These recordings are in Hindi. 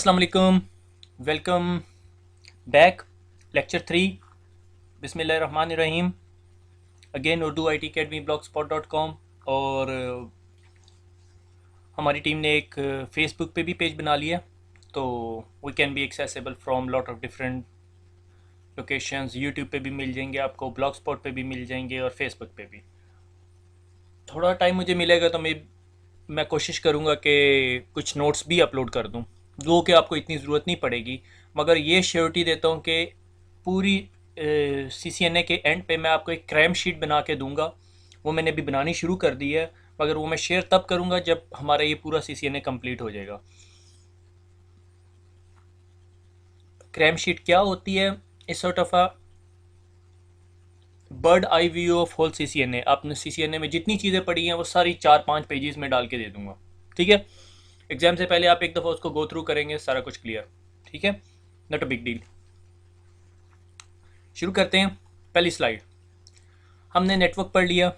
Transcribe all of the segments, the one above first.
अस्सलाम वालेकुम। Welcome back. लेक्चर 3। बिस्मिल्लाहिर्रहमानिर्रहीम। Again Urdu I T academy blogspot.com। और हमारी टीम ने एक फेसबुक पे भी पेज बना लिया, तो we can be accessible from lot of different locations. YouTube पे भी मिल जाएंगे आपको, ब्लॉग स्पॉट पे भी मिल जाएंगे और फेसबुक पे भी। थोड़ा टाइम मुझे मिलेगा तो मैं कोशिश करूँगा कि कुछ नोट्स भी अपलोड कर दूँ, जो कि आपको इतनी ज़रूरत नहीं पड़ेगी। मगर ये श्योरिटी देता हूँ कि पूरी CCNA के एंड पे मैं आपको एक क्रैम शीट बना के दूंगा। वो मैंने अभी बनानी शुरू कर दी है, मगर वो मैं शेयर तब करूँगा जब हमारा ये पूरा CCNA कंप्लीट हो जाएगा। क्रैम शीट क्या होती है? इस sort of a bird eye view of whole CCNA। आपने CCNA में जितनी चीज़ें पढ़ी हैं वो सारी 4-5 पेजेस में डाल के दे दूंगा। ठीक है, एग्जाम से पहले आप एक दफ़ा उसको गो थ्रू करेंगे, सारा कुछ क्लियर। ठीक है, नॉट अ बिग डील। शुरू करते हैं। पहली स्लाइड, हमने नेटवर्क पढ़ लिया,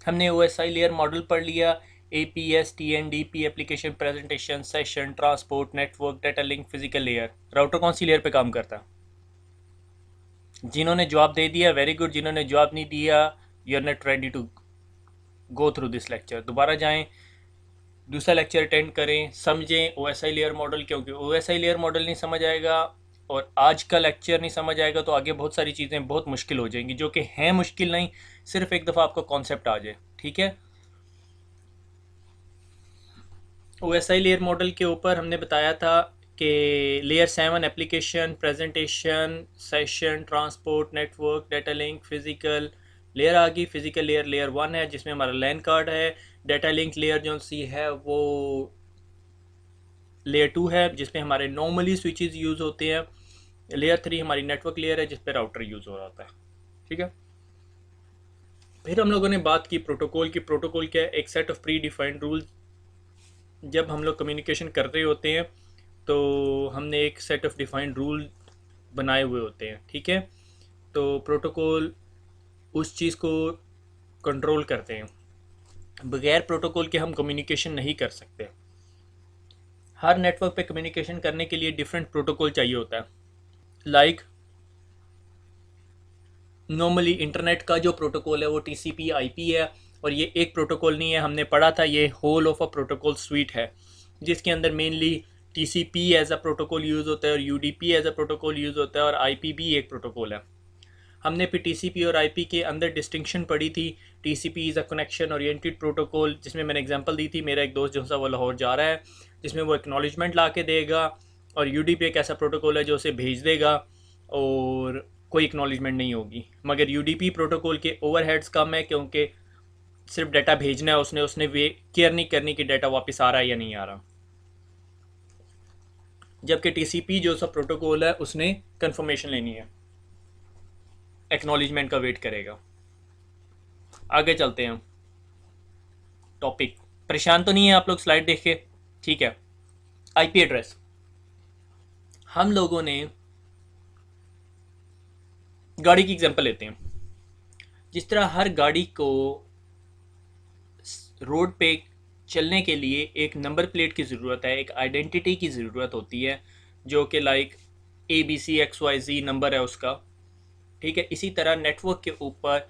हमने OSI लेयर मॉडल पढ़ लिया, APS TNDP application presentation session transport network data link physical layer. Router कौन सी लेयर पे काम करता है? जिन्होंने जवाब दे दिया वेरी गुड, जिन्होंने जवाब नहीं दिया you are not ready to go through this lecture. दोबारा जाएं, दूसरा लेक्चर अटेंड करें, समझें OSI लेयर मॉडल, क्योंकि OSI लेयर मॉडल नहीं समझ आएगा और आज का लेक्चर नहीं समझ आएगा तो आगे बहुत सारी चीज़ें बहुत मुश्किल हो जाएंगी, जो कि हैं मुश्किल नहीं, सिर्फ एक दफ़ा आपको कॉन्सेप्ट आ जाए। ठीक है, OSI लेयर मॉडल के ऊपर हमने बताया था कि layer 7 application presentation session transport network data link physical layer आ गई। फिजिकल लेयर लेयर 1 है, जिसमें हमारा लैन कार्ड है। डाटा लिंक लेयर जो सी है वो लेयर 2 है, जिसमें हमारे नॉर्मली स्विचेस यूज़ होते हैं। लेयर 3 हमारी नेटवर्क लेयर है, जिस पर राउटर यूज़ हो रहा होता है। ठीक है, फिर हम लोगों ने बात की प्रोटोकॉल की। प्रोटोकॉल क्या है? एक set of pre defined rule. जब हम लोग कम्युनिकेशन कर रहे होते हैं तो हमने एक सेट ऑफ डिफाइंड रूल बनाए हुए होते हैं। ठीक है, तो प्रोटोकॉल उस चीज़ को कंट्रोल करते हैं। बगैर प्रोटोकॉल के हम कम्युनिकेशन नहीं कर सकते। हर नेटवर्क पे कम्युनिकेशन करने के लिए डिफरेंट प्रोटोकॉल चाहिए होता है। लाइक नॉर्मली इंटरनेट का जो प्रोटोकॉल है वो TCP IP है, और ये एक प्रोटोकॉल नहीं है, हमने पढ़ा था ये whole of a protocol suite है, जिसके अंदर mainly TCP as a protocol use होता है और UDP as a protocol use होता है और IP भी एक प्रोटोकॉल है। हमने फिर TCP और IP के अंदर डिस्टिंक्शन पढ़ी थी। TCP is a connection oriented protocol, जिसमें मैंने एग्जांपल दी थी, मेरा एक दोस्त जो सा वो लाहौर जा रहा है, जिसमें वो एक्नॉलेजमेंट ला के देगा, और UDP एक ऐसा प्रोटोकॉल है जो उसे भेज देगा और कोई एक्नॉलेजमेंट नहीं होगी। मगर UDP प्रोटोकॉल के ओवरहेड्स कम है, क्योंकि सिर्फ डाटा भेजना है, उसने उसने वे केयर नहीं करनी कि डाटा वापस आ रहा है या नहीं आ रहा। जबकि TCP जो सा प्रोटोकॉल है उसने कंफर्मेशन लेनी है, एक्नॉलेजमेंट का वेट करेगा। आगे चलते हैं। टॉपिक परेशान तो नहीं है आप लोग स्लाइड देख के? ठीक है, IP एड्रेस। हम लोगों ने गाड़ी की एग्जांपल लेते हैं। जिस तरह हर गाड़ी को रोड पे चलने के लिए एक नंबर प्लेट की ज़रूरत है, एक आइडेंटिटी की ज़रूरत होती है, जो कि लाइक ABCXYZ नंबर है उसका। ठीक है, इसी तरह नेटवर्क के ऊपर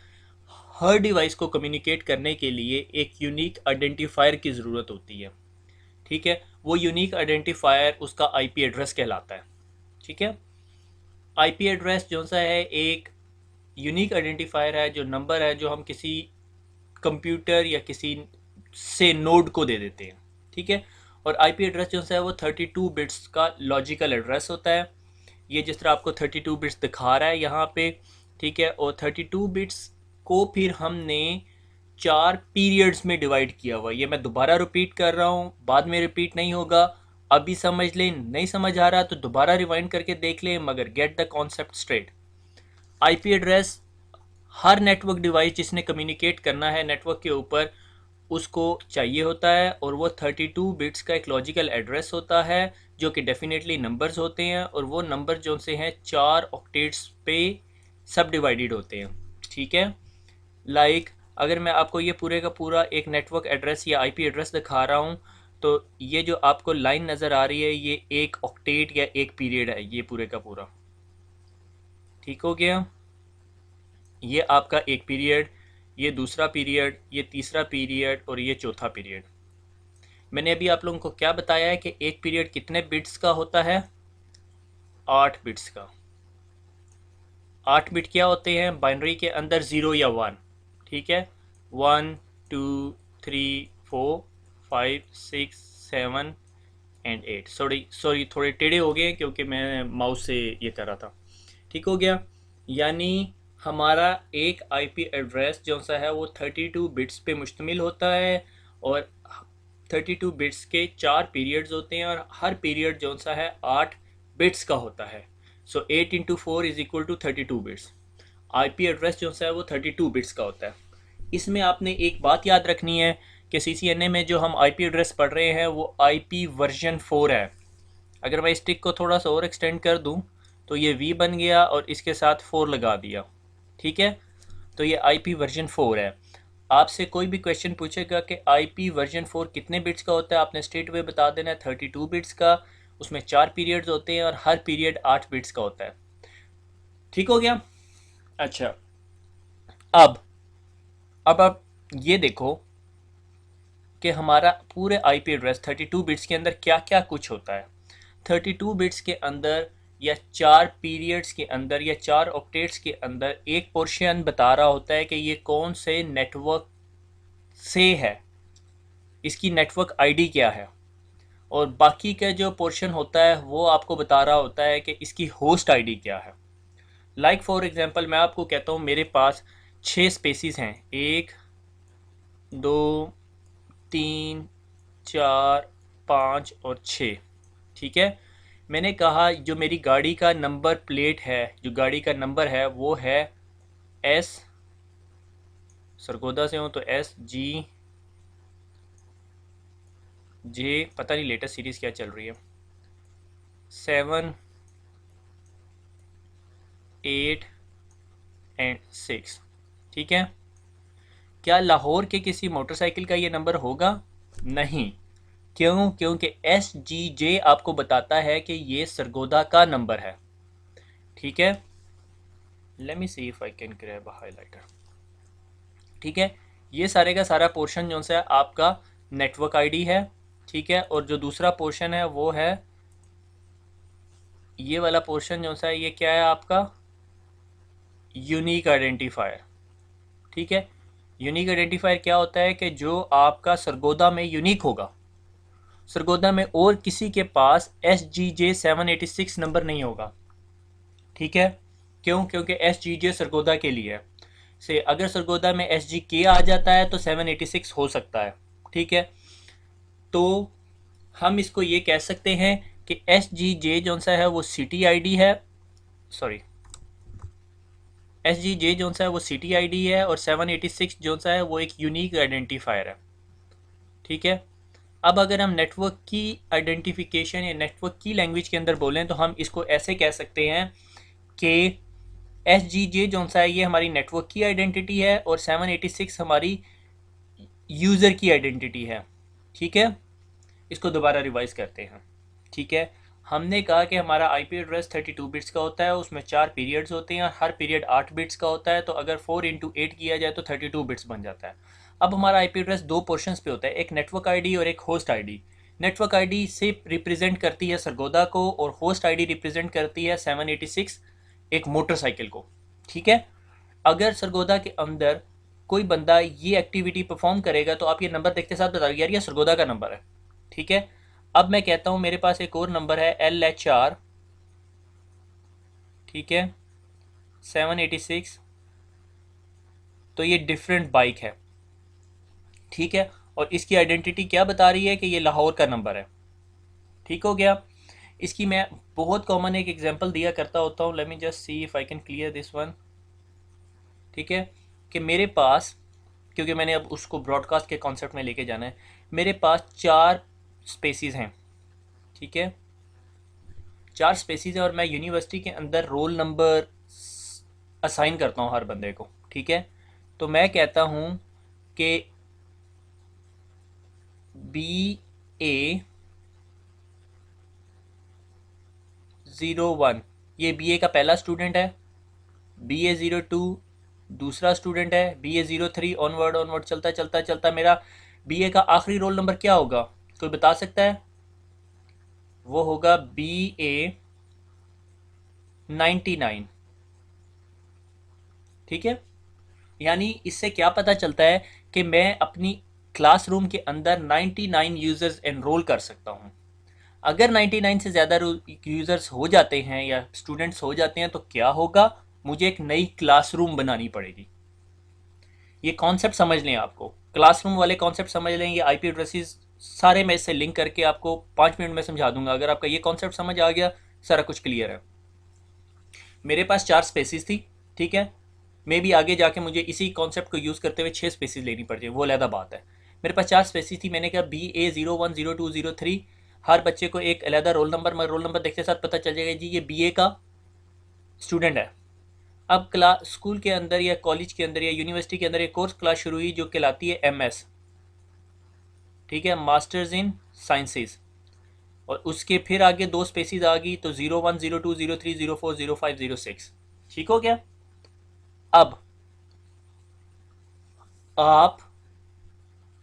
हर डिवाइस को कम्युनिकेट करने के लिए एक यूनिक आइडेंटिफायर की ज़रूरत होती है। ठीक है, वो यूनिक आइडेंटिफायर उसका IP एड्रेस कहलाता है। ठीक है, IP एड्रेस जो सा है एक यूनिक आइडेंटिफायर है, जो नंबर है जो हम किसी कंप्यूटर या किसी से नोड को दे देते हैं। ठीक है, और IP एड्रेस जो सा है वो 32 बिट्स का लॉजिकल एड्रेस होता है। ये जिस तरह आपको 32 बिट्स दिखा रहा है यहाँ पे। ठीक है, और 32 बिट्स को फिर हमने 4 पीरियड्स में डिवाइड किया हुआ। ये मैं दोबारा रिपीट कर रहा हूँ, बाद में रिपीट नहीं होगा। अभी समझ लें, नहीं समझ आ रहा तो दोबारा रिवाइंड करके देख लें, मगर get the concept straight. IP address her network device जिसने कम्युनिकेट करना है नेटवर्क के ऊपर उसको चाहिए होता है, और वो 32 बिट्स का एक लॉजिकल एड्रेस होता है, जो कि डेफिनेटली नंबर्स होते हैं, और वो नंबर जो से हैं 4 ऑक्टेट्स पे सब डिवाइडेड होते हैं। ठीक है, लाइक अगर मैं आपको ये पूरे का पूरा एक नेटवर्क एड्रेस या IP एड्रेस दिखा रहा हूँ, तो ये जो आपको लाइन नज़र आ रही है ये एक ऑक्टेट या एक पीरियड है, ये पूरे का पूरा। ठीक हो गया। ये आपका एक पीरियड, ये दूसरा पीरियड, ये तीसरा पीरियड और ये चौथा पीरियड। मैंने अभी आप लोगों को क्या बताया है कि एक पीरियड कितने बिट्स का होता है? 8 बिट्स का। 8 बिट क्या होते हैं? बाइनरी के अंदर 0 या 1। ठीक है, 1 2 3 4 5 6 7 एंड 8। सॉरी सॉरी, थोड़े टेढ़े हो गए क्योंकि मैं माउस से ये कर रहा था। ठीक हो गया। यानी हमारा एक आईपी एड्रेस जो सा है वो 32 बिट्स पे मुश्तमिल होता है, और 32 बिट्स के 4 पीरियड्स होते हैं, और हर पीरियड जो सा है 8 बिट्स का होता है। So 8 into 4 is equal to 32 bits. IP address जो सा है वो 32 बिट्स का होता है। इसमें आपने एक बात याद रखनी है कि सीसीएनए में जो हम आईपी एड्रेस पढ़ रहे हैं वो आईपी वर्जन 4 है। अगर मैं इस टिक को थोड़ा सा और एक्सटेंड कर दूं तो ये वी बन गया और इसके साथ 4 लगा दिया। ठीक है, तो ये आईपी वर्जन 4 है। आपसे कोई भी क्वेश्चन पूछेगा कि आईपी वर्जन 4 कितने बिट्स का होता है, आपने स्ट्रेट वे बता देना है 32 बिट्स का। उसमें 4 पीरियड्स होते हैं और हर पीरियड 8 बिट्स का होता है। ठीक हो गया। अच्छा, अब आप ये देखो कि हमारा पूरे आईपी एड्रेस 32 बिट्स के अंदर क्या क्या कुछ होता है। 32 बिट्स के अंदर या 4 पीरियड्स के अंदर या 4 ऑक्टेट्स के अंदर एक पोर्शन बता रहा होता है कि ये कौन से नेटवर्क से है, इसकी नेटवर्क आईडी क्या है, और बाकी का जो पोर्शन होता है वो आपको बता रहा होता है कि इसकी होस्ट आईडी क्या है। लाइक फॉर एग्जांपल मैं आपको कहता हूँ मेरे पास 6 स्पेसिस हैं, 1 2 3 4 5 और 6। ठीक है, मैंने कहा जो मेरी गाड़ी का नंबर प्लेट है, जो गाड़ी का नंबर है वो है एस, सरगोदा से हूँ तो एस जी जे, पता नहीं लेटेस्ट सीरीज़ क्या चल रही है, 7 8 एंड 6। ठीक है, क्या लाहौर के किसी मोटरसाइकिल का ये नंबर होगा? नहीं। क्यों? क्योंकि एस जी जे आपको बताता है कि ये सरगोदा का नंबर है। ठीक है, let me see if I can grab a highlighter. ठीक है, ये सारे का सारा पोर्शन जो है आपका नेटवर्क आईडी है। ठीक है, और जो दूसरा पोर्शन है वो है ये वाला पोर्शन जो है ये क्या है आपका? Unique identifier. ठीक है, यूनिक आइडेंटिफायर क्या होता है कि जो आपका सरगोदा में यूनिक होगा, सरगोदा में और किसी के पास SGJ786 नंबर नहीं होगा। ठीक है, क्यों? क्योंकि SGJ सरगोदा के लिए है। से अगर सरगोदा में SGK आ जाता है तो 786 हो सकता है। ठीक है, तो हम इसको ये कह सकते हैं कि SGJ जो सा है वो सिटी आईडी है, सॉरी SGJ जो सा है वो सिटी आईडी है, और 786 जो सा है वो एक यूनिक आइडेंटिफायर है। ठीक है, अब अगर हम नेटवर्क की आइडेंटिफिकेशन या नेटवर्क की लैंग्वेज के अंदर बोलें तो हम इसको ऐसे कह सकते हैं कि SGJ जो सा है ये हमारी नेटवर्क की आइडेंटिटी है और 786 हमारी यूज़र की आइडेंटिटी है। ठीक है, इसको दोबारा रिवाइज करते हैं। ठीक है, हमने कहा कि हमारा आईपी एड्रेस 32 बिट्स का होता है, उसमें 4 पीरियड्स होते हैं, हर पीरियड 8 बिट्स का होता है, तो अगर 4 इंटू 8 किया जाए तो 32 बिट्स बन जाता है। अब हमारा आईपी एड्रेस दो पोर्शंस पे होता है, एक नेटवर्क आईडी और एक होस्ट आईडी। नेटवर्क आईडी से रिप्रेजेंट करती है सरगोदा को और होस्ट आईडी रिप्रेजेंट करती है 786 एक मोटरसाइकिल को। ठीक है, अगर सरगोदा के अंदर कोई बंदा ये एक्टिविटी परफॉर्म करेगा तो आप ये नंबर देखते साथ बता यार ये सरगोदा का नंबर है। ठीक है, अब मैं कहता हूँ मेरे पास एक और नंबर है LHR, ठीक है 786, तो ये डिफरेंट बाइक है। ठीक है, और इसकी आइडेंटिटी क्या बता रही है कि ये लाहौर का नंबर है। ठीक हो गया। इसकी मैं बहुत कॉमन एक एग्जांपल दिया करता होता हूँ, let me just see if I can clear this one. ठीक है, कि मेरे पास, क्योंकि मैंने अब उसको ब्रॉडकास्ट के कॉन्सेप्ट में लेके जाना है, मेरे पास 4 स्पेसिस हैं। ठीक है, 4 स्पेसिस हैं और मैं यूनिवर्सिटी के अंदर रोल नंबर असाइन करता हूँ हर बंदे को। ठीक है, तो मैं कहता हूँ कि BA01, ये BA का पहला स्टूडेंट है, BA02 दूसरा स्टूडेंट है, BA03 ऑनवर्ड ऑनवर्ड चलता चलता चलता मेरा BA का आखिरी रोल नंबर क्या होगा, कोई बता सकता है? वो होगा BA99। ठीक है, यानी इससे क्या पता चलता है कि मैं अपनी क्लासरूम के अंदर 99 यूज़र्स एनरोल कर सकता हूँ। अगर 99 से ज़्यादा यूज़र्स हो जाते हैं या स्टूडेंट्स हो जाते हैं तो क्या होगा, मुझे एक नई क्लासरूम बनानी पड़ेगी। ये कॉन्सेप्ट समझ लें, आपको क्लासरूम वाले कॉन्सेप्ट समझ लें, ये आईपी एड्रेसेस सारे मैं इससे लिंक करके आपको 5 मिनट में समझा दूंगा। अगर आपका ये कॉन्सेप्ट समझ आ गया, सारा कुछ क्लियर है। मेरे पास 4 स्पेसिस थी, ठीक है, मे भी आगे जाके मुझे इसी कॉन्सेप्ट को यूज़ करते हुए 6 स्पेसिस लेनी पड़ जाए, वो अलग बात है। मेरे पास 4 स्पेसिस थी, मैंने कहा BA01, 02, 03, हर बच्चे को एक अलहदा रोल नंबर, मगर रोल नंबर देखते साथ पता चल जाएगा जी ये BA का स्टूडेंट है। अब क्लास स्कूल के अंदर या कॉलेज के अंदर या यूनिवर्सिटी के अंदर एक कोर्स क्लास शुरू हुई जो कहलाती है MS, ठीक है, मास्टर्स इन साइंसेज। और उसके फिर आगे 2 स्पेसिस आ गई, तो 01, 02, 03, 04, 05, 06। ठीक हो गया। अब आप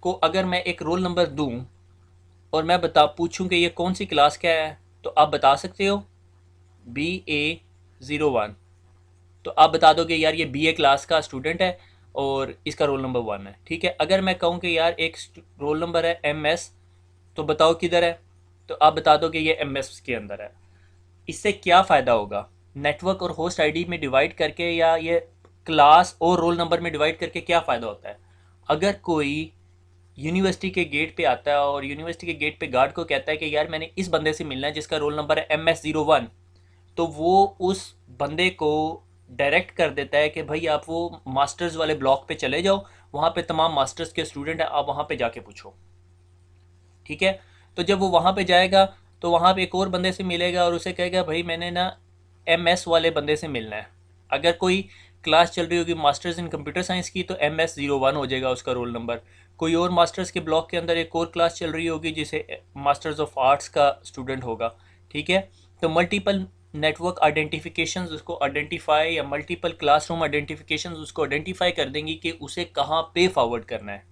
को अगर मैं एक रोल नंबर दूं और मैं पूछूं कि ये कौन सी क्लास का है, तो आप बता सकते हो BA01, तो आप बता दोगे यार ये BA क्लास का स्टूडेंट है और इसका रोल नंबर 1 है। ठीक है, अगर मैं कहूँ कि यार एक रोल नंबर है MS, तो बताओ किधर है, तो आप बता दो कि ये MS के अंदर है। इससे क्या फ़ायदा होगा, नेटवर्क और होस्ट आईडी में डिवाइड करके या ये क्लास और रोल नंबर में डिवाइड करके क्या फ़ायदा होता है? अगर कोई यूनिवर्सिटी के गेट पे आता है और यूनिवर्सिटी के गेट पे गार्ड को कहता है कि यार मैंने इस बंदे से मिलना है जिसका रोल नंबर है MS01, तो वो उस बंदे को डायरेक्ट कर देता है कि भाई आप वो मास्टर्स वाले ब्लॉक पे चले जाओ, वहाँ पे तमाम मास्टर्स के स्टूडेंट हैं, आप वहाँ पे जाके पूछो। ठीक है, तो जब वो वहाँ पे जाएगा तो वहाँ पे एक और बंदे से मिलेगा और उसे कहेगा भाई मैंने ना MS वाले बंदे से मिलना है। अगर कोई क्लास चल रही होगी मास्टर्स इन कंप्यूटर साइंस की, तो MS01 हो जाएगा उसका रोल नंबर। कोई और मास्टर्स के ब्लॉक के अंदर एक और क्लास चल रही होगी जिसे मास्टर्स ऑफ आर्ट्स का स्टूडेंट होगा। ठीक है, तो मल्टीपल नेटवर्क आइडेंटिफिकेशंस उसको आइडेंटिफाई या मल्टीपल क्लासरूम आइडेंटिफिकेशंस उसको आइडेंटिफाई कर देंगी कि उसे कहाँ पे फॉरवर्ड करना है।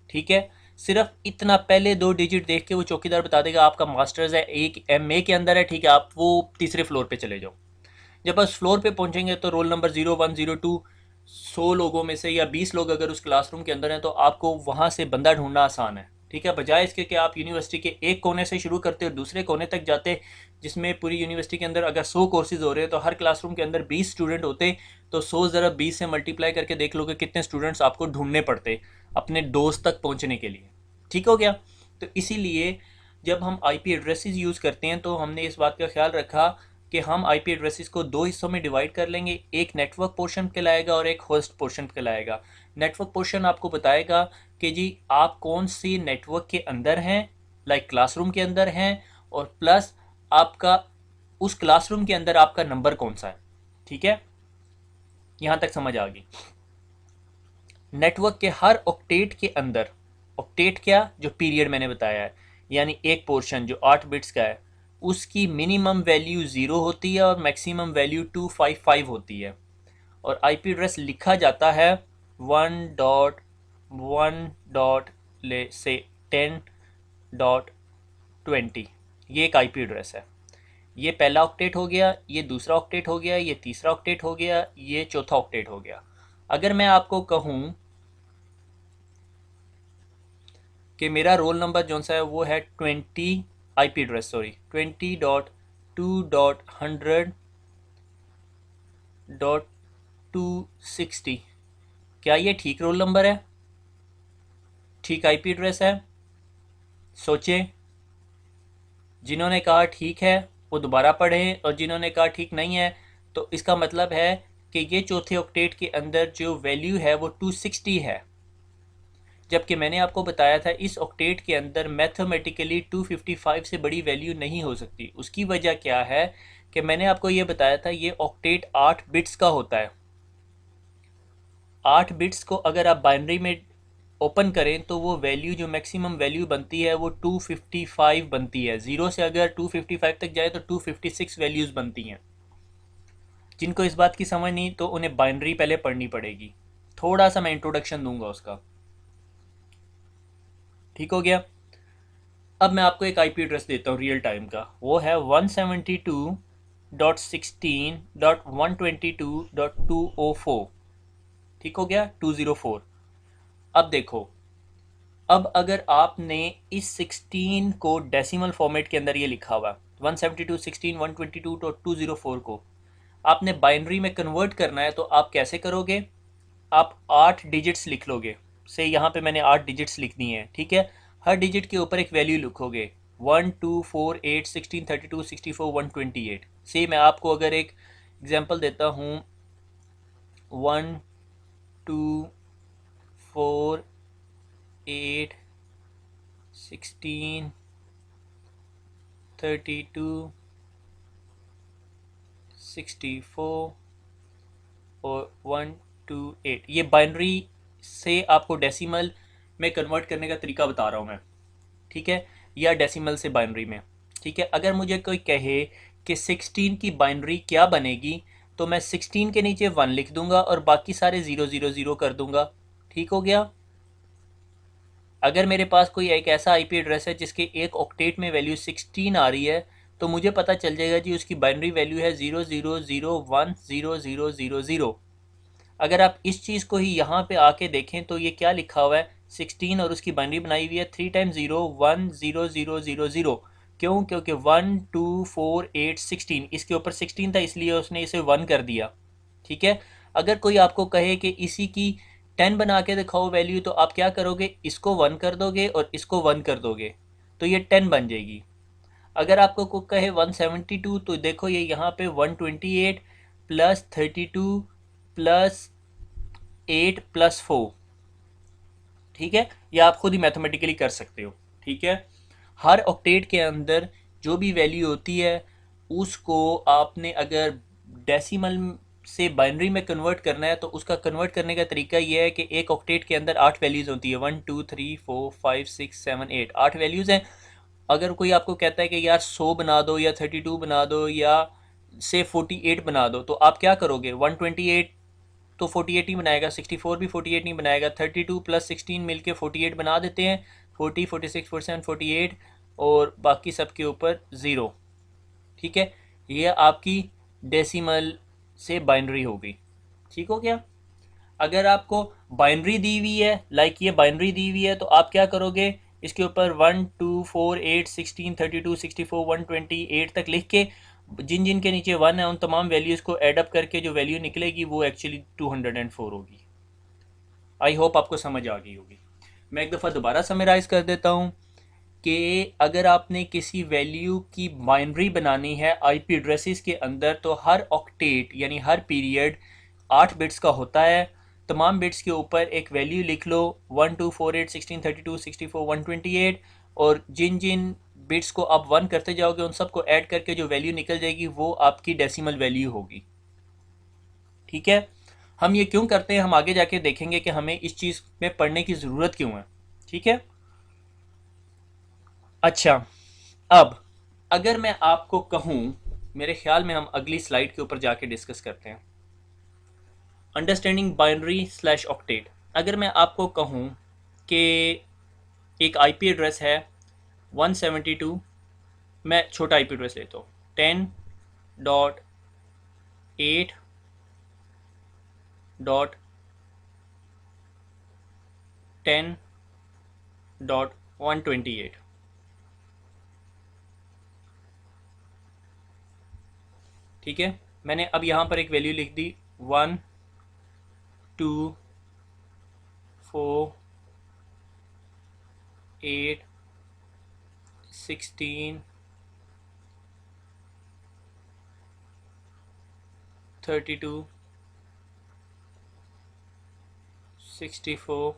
ठीक है, सिर्फ इतना पहले 2 डिजिट देख के वो चौकीदार बता देगा आपका मास्टर्स है, एक MA के अंदर है, ठीक है, आप वो तीसरे फ्लोर पे चले जाओ। जब आप फ्लोर पे पहुंचेंगे तो रोल नंबर 01, 02, 100 लोगों में से या 20 लोग अगर उस क्लासरूम के अंदर हैं तो आपको वहाँ से बंदा ढूंढना आसान है। ठीक है, बजाय इसके कि आप यूनिवर्सिटी के एक कोने से शुरू करते और दूसरे कोने तक जाते, जिसमें पूरी यूनिवर्सिटी के अंदर अगर 100 कोर्सेज हो रहे हैं तो हर क्लासरूम के अंदर 20 स्टूडेंट होते, तो 100 ज़रा 20 से मल्टीप्लाई करके देख लो कि कितने स्टूडेंट्स आपको ढूंढने पड़ते अपने दोस्त तक पहुँचने के लिए। ठीक हो गया। तो इसीलिए जब हम आईपी एड्रेसेस यूज़ करते हैं तो हमने इस बात का ख्याल रखा कि हम आईपी एड्रेसेस को 2 हिस्सों में डिवाइड कर लेंगे, एक नेटवर्क पोर्शन कहलाएगा और एक होस्ट पोर्शन कहलाएगा। नेटवर्क पोर्शन आपको बताएगा कि जी आप कौन सी नेटवर्क के अंदर हैं, लाइक क्लासरूम के अंदर हैं, और प्लस आपका उस क्लासरूम के अंदर आपका नंबर कौन सा है। ठीक है, यहाँ तक समझ आ गई। नेटवर्क के हर ऑक्टेट के अंदर, ऑक्टेट क्या, जो पीरियड मैंने बताया है, यानी एक पोर्शन जो 8 बिट्स का है, उसकी मिनिमम वैल्यू 0 होती है और मैक्सिमम वैल्यू 255 होती है। और आईपी एड्रेस लिखा जाता है 1.1. ले से 10.20, ये एक आईपी एड्रेस है। ये पहला ऑक्टेट हो गया, ये दूसरा ऑक्टेट हो गया, ये तीसरा ऑक्टेट हो गया, ये चौथा ऑक्टेट हो गया। अगर मैं आपको कहूँ कि मेरा रोल नंबर जो सा है वो है 20, आईपी एड्रेस सॉरी 20.2.100.260, क्या ये ठीक रोल नंबर है, ठीक आईपी एड्रेस है? सोचें। जिन्होंने कहा ठीक है वो दोबारा पढ़ें, और जिन्होंने कहा ठीक नहीं है तो इसका मतलब है कि ये चौथे ऑक्टेट के अंदर जो वैल्यू है वो 260 है, जबकि मैंने आपको बताया था इस ऑक्टेट के अंदर मैथमेटिकली 255 से बड़ी वैल्यू नहीं हो सकती। उसकी वजह क्या है कि मैंने आपको ये बताया था ये ऑक्टेट 8 बिट्स का होता है। 8 बिट्स को अगर आप बाइनरी में ओपन करें तो वो वैल्यू जो मैक्सिमम वैल्यू बनती है वो 255 बनती है। ज़ीरो से अगर 255 तक जाए तो 256 वैल्यूज़ बनती हैं। जिनको इस बात की समझ नहीं तो उन्हें बाइनरी पहले पढ़नी पड़ेगी। थोड़ा सा मैं इंट्रोडक्शन दूंगा उसका। ठीक हो गया। अब मैं आपको एक आईपी एड्रेस देता हूँ रियल टाइम का। वो है 172.16.122.204। ठीक हो गया, 204। अब देखो, अब अगर आपने इस 16 को डेसिमल फॉर्मेट के अंदर ये लिखा हुआ 172.16.122.204 को आपने बाइनरी में कन्वर्ट करना है, तो आप कैसे करोगे? आप 8 डिजिट्स लिख लोगे। से यहाँ पे मैंने 8 डिजिट्स लिख दी हैं, ठीक है। हर डिजिट के ऊपर एक वैल्यू लिखोगे, 1 2 4 8 16 32 64 128। से मैं आपको अगर एक एग्जांपल देता हूँ, 1 2 4 8 16 32 64 और 128, ये बाइनरी से आपको डेसिमल में कन्वर्ट करने का तरीका बता रहा हूँ मैं, ठीक है, या डेसिमल से बाइनरी में। ठीक है, अगर मुझे कोई कहे कि 16 की बाइनरी क्या बनेगी, तो मैं 16 के नीचे 1 लिख दूंगा और बाकी सारे 0 0 0 कर दूंगा। ठीक हो गया। अगर मेरे पास कोई एक ऐसा आईपी एड्रेस है जिसके एक ऑक्टेट में वैल्यू 16 आ रही है, तो मुझे पता चल जाएगा जी उसकी बाइनरी वैल्यू है 0 0 0 1 0 0 0। अगर आप इस चीज़ को ही यहाँ पे आके देखें तो ये क्या लिखा हुआ है, 16 और उसकी बाइनरी बनाई हुई है 3 टाइम्स 0 1 0 0 0 0। क्यों? क्योंकि 1 2 4 8 16, इसके ऊपर 16 था इसलिए उसने इसे 1 कर दिया। ठीक है। अगर कोई आपको कहे कि इसी की 10 बना के दिखाओ वैल्यू, तो आप क्या करोगे, इसको 1 कर दोगे और इसको 1 कर दोगे, तो ये 10 बन जाएगी। अगर आपको कोई कहे 172, तो देखो ये यहाँ पे 128 प्लस 32 प्लस 8 प्लस 4। ठीक है, या आप खुद ही मैथमेटिकली कर सकते हो। ठीक है, हर ऑक्टेट के अंदर जो भी वैल्यू होती है उसको आपने अगर डेसिमल से बाइनरी में कन्वर्ट करना है, तो उसका कन्वर्ट करने का तरीका ये है कि एक ऑक्टेट के अंदर 8 वैल्यूज़ होती है, 1 2 3 4 5 6 7 8, 8 वैल्यूज़ हैं। अगर कोई आपको कहता है कि यार 100 बना दो या 32 बना दो या से 48 बना दो, तो आप क्या करोगे, 128 तो 48 नहीं बनाएगा, 64 भी 48 नहीं बनाएगा, 32 प्लस 16 मिलके 48 बना देते हैं, 40 46 47 48 और बाकी सब के ऊपर 0। ठीक है, ये आपकी डेसिमल से बाइनरी होगी। ठीक हो गया। अगर आपको बाइनरी दी हुई है, लाइक ये बाइनरी दी हुई है, तो आप क्या करोगे, इसके ऊपर 1 2 4 8 16 32 64 128 तक लिख के जिन जिन के नीचे 1 है उन तमाम वैल्यूज़ को एडअप करके जो वैल्यू निकलेगी वो एक्चुअली 204 होगी। आई होप आपको समझ आ गई होगी। मैं एक दफ़ा दोबारा समराइज़ कर देता हूँ कि अगर आपने किसी वैल्यू की बाइनरी बनानी है आईपी एड्रेसेस के अंदर, तो हर ऑक्टेट यानी हर पीरियड 8 बिट्स का होता है। तमाम बिट्स के ऊपर एक वैल्यू लिख लो, 1 2 4 8 16 32 64 128, और जिन जिन बिट्स को आप 1 करते जाओगे उन सबको ऐड करके जो वैल्यू निकल जाएगी वो आपकी डेसिमल वैल्यू होगी। ठीक है, हम ये क्यों करते हैं हम आगे जाके देखेंगे कि हमें इस चीज़ में पढ़ने की ज़रूरत क्यों है। ठीक है। अच्छा, अब अगर मैं आपको कहूँ, मेरे ख्याल में हम अगली स्लाइड के ऊपर जाके डिस्कस करते हैं, अंडरस्टैंडिंग बाइनरी स्लैश ऑक्टेट। अगर मैं आपको कहूँ कि एक आईपी एड्रेस है 172, मैं छोटा आईपी एड्रेस लेता हूँ 10.8.10.128। ठीक है, मैंने अब यहाँ पर एक वैल्यू लिख दी 1 2 4 8 16 32 64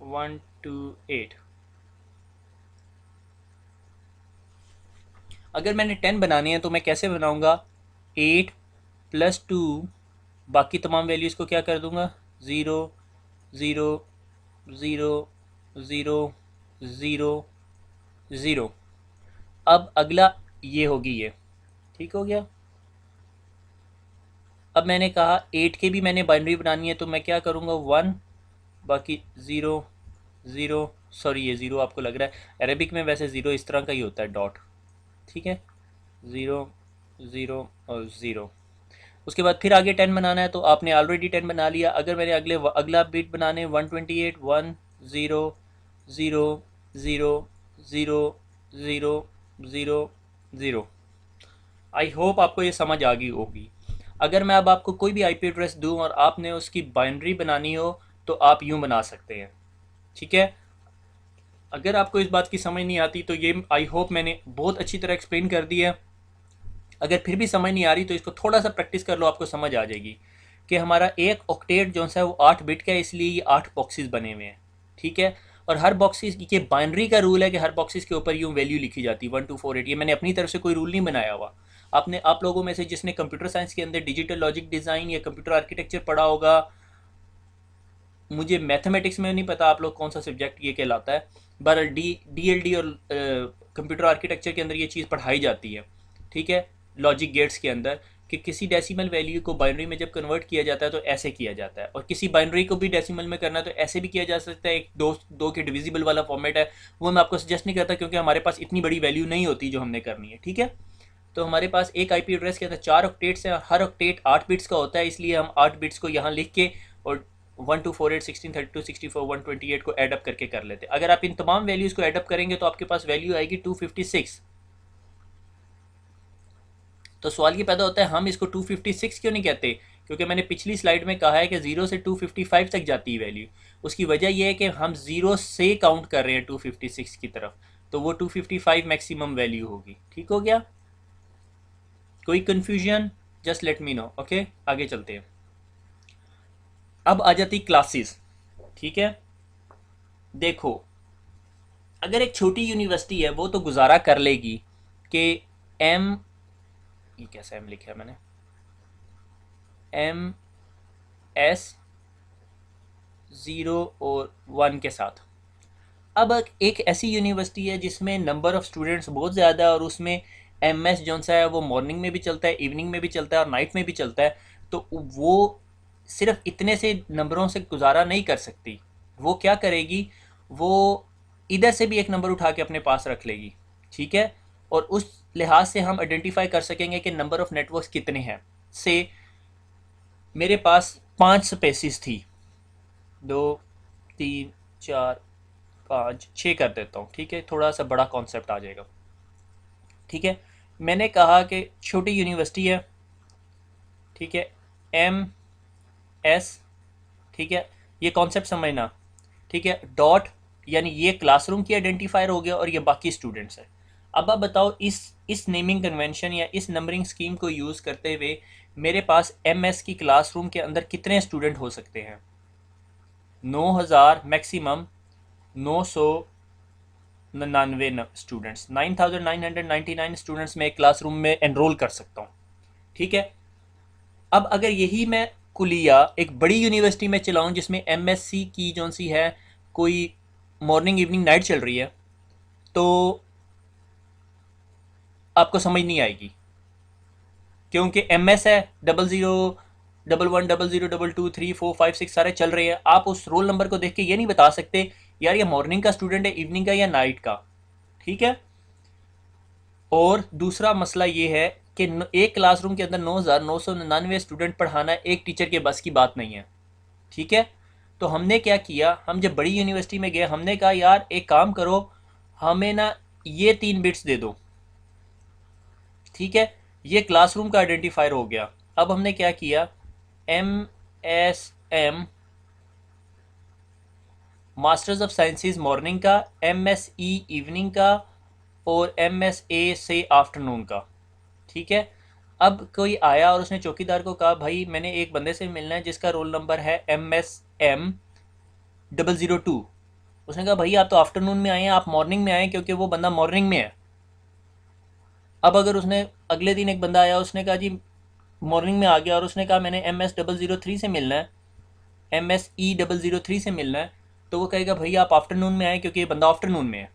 128। अगर मैंने 10 बनानी है तो मैं कैसे बनाऊंगा, 8 प्लस 2 बाकी तमाम वैल्यूज़ को क्या कर दूंगा, 0 0 ज़ीरो ज़ीरो ज़ीरो ज़ीरो। अब अगला ये होगी ये, ठीक हो गया। अब मैंने कहा 8 के भी मैंने बाइनरी बनानी है, तो मैं क्या करूँगा, 1, बाकी ज़ीरो ज़ीरो। सॉरी ये ज़ीरो आपको लग रहा है, अरेबिक में वैसे ज़ीरो इस तरह का ही होता है, डॉट, ठीक है। ज़ीरो ज़ीरो और ज़ीरो। उसके बाद फिर आगे 10 बनाना है, तो आपने ऑलरेडी 10 बना लिया। अगर मैंने अगला बीट बनाने 128, 1 zero zero zero zero zero zero zero. I hope आपको ये समझ आ गई होगी। अगर मैं अब आपको कोई भी आईपी एड्रेस दूं और आपने उसकी बाइनरी बनानी हो, तो आप यूं बना सकते हैं, ठीक है। अगर आपको इस बात की समझ नहीं आती तो ये आई होप मैंने बहुत अच्छी तरह एक्सप्लेन कर दिया है। अगर फिर भी समझ नहीं आ रही तो इसको थोड़ा सा प्रैक्टिस कर लो, आपको समझ आ जाएगी कि हमारा एक ऑक्टेट जो है वो 8 बिट का है, इसलिए ये 8 बॉक्सेस बने हुए हैं, ठीक है। और हर बॉक्सेस ये बाइनरी का रूल है कि हर बॉक्सेस के ऊपर यूँ वैल्यू लिखी जाती है 1248। ये मैंने अपनी तरफ से कोई रूल नहीं बनाया हुआ। आपने, आप लोगों में से जिसने कंप्यूटर साइंस के अंदर डिजिटल लॉजिक डिज़ाइन या कंप्यूटर आर्किटेक्चर पढ़ा होगा, मुझे मैथमेटिक्स में नहीं पता आप लोग कौन सा सब्जेक्ट ये कहलाता है, बहरहाल DLD और कंप्यूटर आर्किटेक्चर के अंदर ये चीज़ पढ़ाई जाती है, ठीक है, लॉजिक गेट्स के अंदर, कि किसी डेसिमल वैल्यू को बाइनरी में जब कन्वर्ट किया जाता है तो ऐसे किया जाता है, और किसी बाइनरी को भी डेसिमल में करना है तो ऐसे भी किया जा सकता है। एक दो दो के डिविजिबल वाला फॉर्मेट है, वो मैं आपको सजेस्ट नहीं करता क्योंकि हमारे पास इतनी बड़ी वैल्यू नहीं होती जो हमने करनी है, ठीक है। तो हमारे पास एक आईपी एड्रेस के अंदर 4 ऑक्टेट्स हैं, हर ऑक्टेट 8 बिट्स का होता है, इसलिए हम 8 बिट्स को यहाँ लिख के और 1248, 1632, 64, 128 को एडअप करके कर लेते हैं। अगर आप इन तमाम वैल्यूज़ को एडअप करेंगे तो आपके पास वैल्यू आएगी 256। तो सवाल ये पैदा होता है हम इसको 256 क्यों नहीं कहते, क्योंकि मैंने पिछली स्लाइड में कहा है कि 0 से 255 तक जाती है वैल्यू। उसकी वजह यह है कि हम 0 से काउंट कर रहे हैं 256 की तरफ, तो वो 255 मैक्सिमम वैल्यू होगी, ठीक हो गया। कोई confusion, just let me know, okay. आगे चलते हैं। अब आ जाती क्लासेस, ठीक है। देखो, अगर एक छोटी यूनिवर्सिटी है वो तो गुजारा कर लेगी कि एम, ये कैसा एम लिखा है मैंने, MS 0 और 1 के साथ। अब एक ऐसी यूनिवर्सिटी है जिसमें नंबर ऑफ़ स्टूडेंट्स बहुत ज़्यादा है और उसमें MS जो सा है वो मॉर्निंग में भी चलता है, इवनिंग में भी चलता है और नाइट में भी चलता है, तो वो सिर्फ इतने से नंबरों से गुजारा नहीं कर सकती। वो क्या करेगी, वो इधर से भी एक नंबर उठा के अपने पास रख लेगी, ठीक है। और उस लिहाज से हम आइडेंटिफाई कर सकेंगे कि नंबर ऑफ़ नेटवर्क्स कितने हैं। से मेरे पास 5 स्पेसिस थी, 2, 3, 4, 5, 6 कर देता हूँ, ठीक है, थोड़ा सा बड़ा कॉन्सेप्ट आ जाएगा, ठीक है। मैंने कहा कि छोटी यूनिवर्सिटी है, ठीक है, MS, ठीक है, ये कॉन्सेप्ट समझना, ठीक है। डॉट यानी ये क्लासरूम की आइडेंटिफायर हो गया और ये बाकी स्टूडेंट्स है। अब आप बताओ इस नेमिंग कन्वेंशन या इस नंबरिंग स्कीम को यूज़ करते हुए मेरे पास MS की क्लासरूम के अंदर कितने स्टूडेंट हो सकते हैं। 9000 मैक्सिमम, 999 स्टूडेंट्स, 9999 स्टूडेंट्स में एक क्लासरूम में एनरोल कर सकता हूँ, ठीक है। अब अगर यही मैं कुलिया एक बड़ी यूनिवर्सिटी में चलाऊँ जिसमें MSc की जो सी है कोई मॉर्निंग इवनिंग नाइट चल रही है, तो आपको समझ नहीं आएगी, क्योंकि MS है, 00, 11, 00, 22, 3, 4, 5, 6 सारे चल रहे हैं। आप उस रोल नंबर को देख के ये नहीं बता सकते यार ये मॉर्निंग का स्टूडेंट है, इवनिंग का या नाइट का, ठीक है। और दूसरा मसला ये है कि एक क्लासरूम के अंदर 9999 स्टूडेंट पढ़ाना एक टीचर के बस की बात नहीं है, ठीक है। तो हमने क्या किया, हम जब बड़ी यूनिवर्सिटी में गए हमने कहा यार एक काम करो, हमें ना ये 3 बिट्स दे दो, ठीक है। ये क्लासरूम का आइडेंटिफायर हो गया। अब हमने क्या किया, MSM masters of sciences morning का, MSE इवनिंग का और MSA से आफ्टरनून का, ठीक है। अब कोई आया और उसने चौकीदार को कहा भाई मैंने एक बंदे से मिलना है जिसका रोल नंबर है MSM 002। उसने कहा भाई आप तो आफ्टरनून में आए हैं, आप मॉर्निंग में आए क्योंकि वो बंदा मॉर्निंग में है। अब अगर उसने अगले दिन एक बंदा आया उसने कहा जी मॉर्निंग में आ गया और उसने कहा मैंने MS 003 से मिलना है, MSE 003 से मिलना है, तो वो कहेगा भैया आप आफ्टरनून में आए क्योंकि ये बंदा आफ्टरनून में है,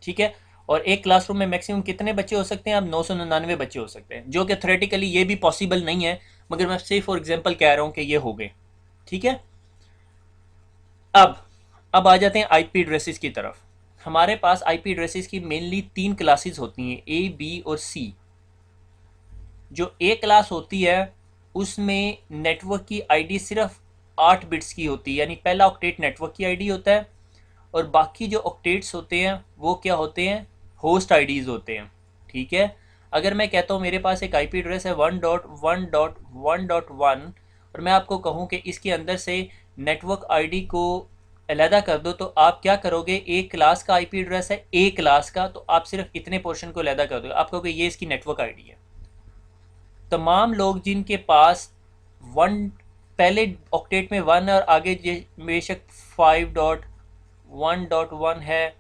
ठीक है। और एक क्लासरूम में मैक्सिमम कितने बच्चे हो सकते हैं? अब 999 बच्चे हो सकते हैं, जो कि थ्योरेटिकली ये भी पॉसिबल नहीं है, मगर मैं सिर्फ फॉर एग्जांपल कह रहा हूँ कि ये हो गए, ठीक है। अब अब आ जाते हैं आईपी एड्रेसेस की तरफ। हमारे पास आईपी एड्रेसेस की मेनली 3 क्लासेस होती हैं, ए, बी और सी। जो ए क्लास होती है उसमें नेटवर्क की आईडी सिर्फ 8 बिट्स की होती है, यानी पहला ऑक्टेट नेटवर्क की आईडी होता है, और बाकी जो ऑक्टेट्स होते हैं वो क्या होते हैं? होस्ट आईडीज होते हैं, ठीक है। अगर मैं कहता हूँ मेरे पास एक आईपी एड्रेस है 1.1.1.1 और मैं आपको कहूँ कि इसके अंदर से नेटवर्क आईडी को अलहदा कर दो, तो आप क्या करोगे? एक क्लास का आईपी एड्रेस है ए क्लास का, तो आप सिर्फ इतने पोर्शन को अलहदा कर दोगे, आप कहोगे ये इसकी नेटवर्क आईडी है। तमाम लोग जिनके पास वन पहले ऑक्टेट में 1 और आगे बेशक 5.1.1 है,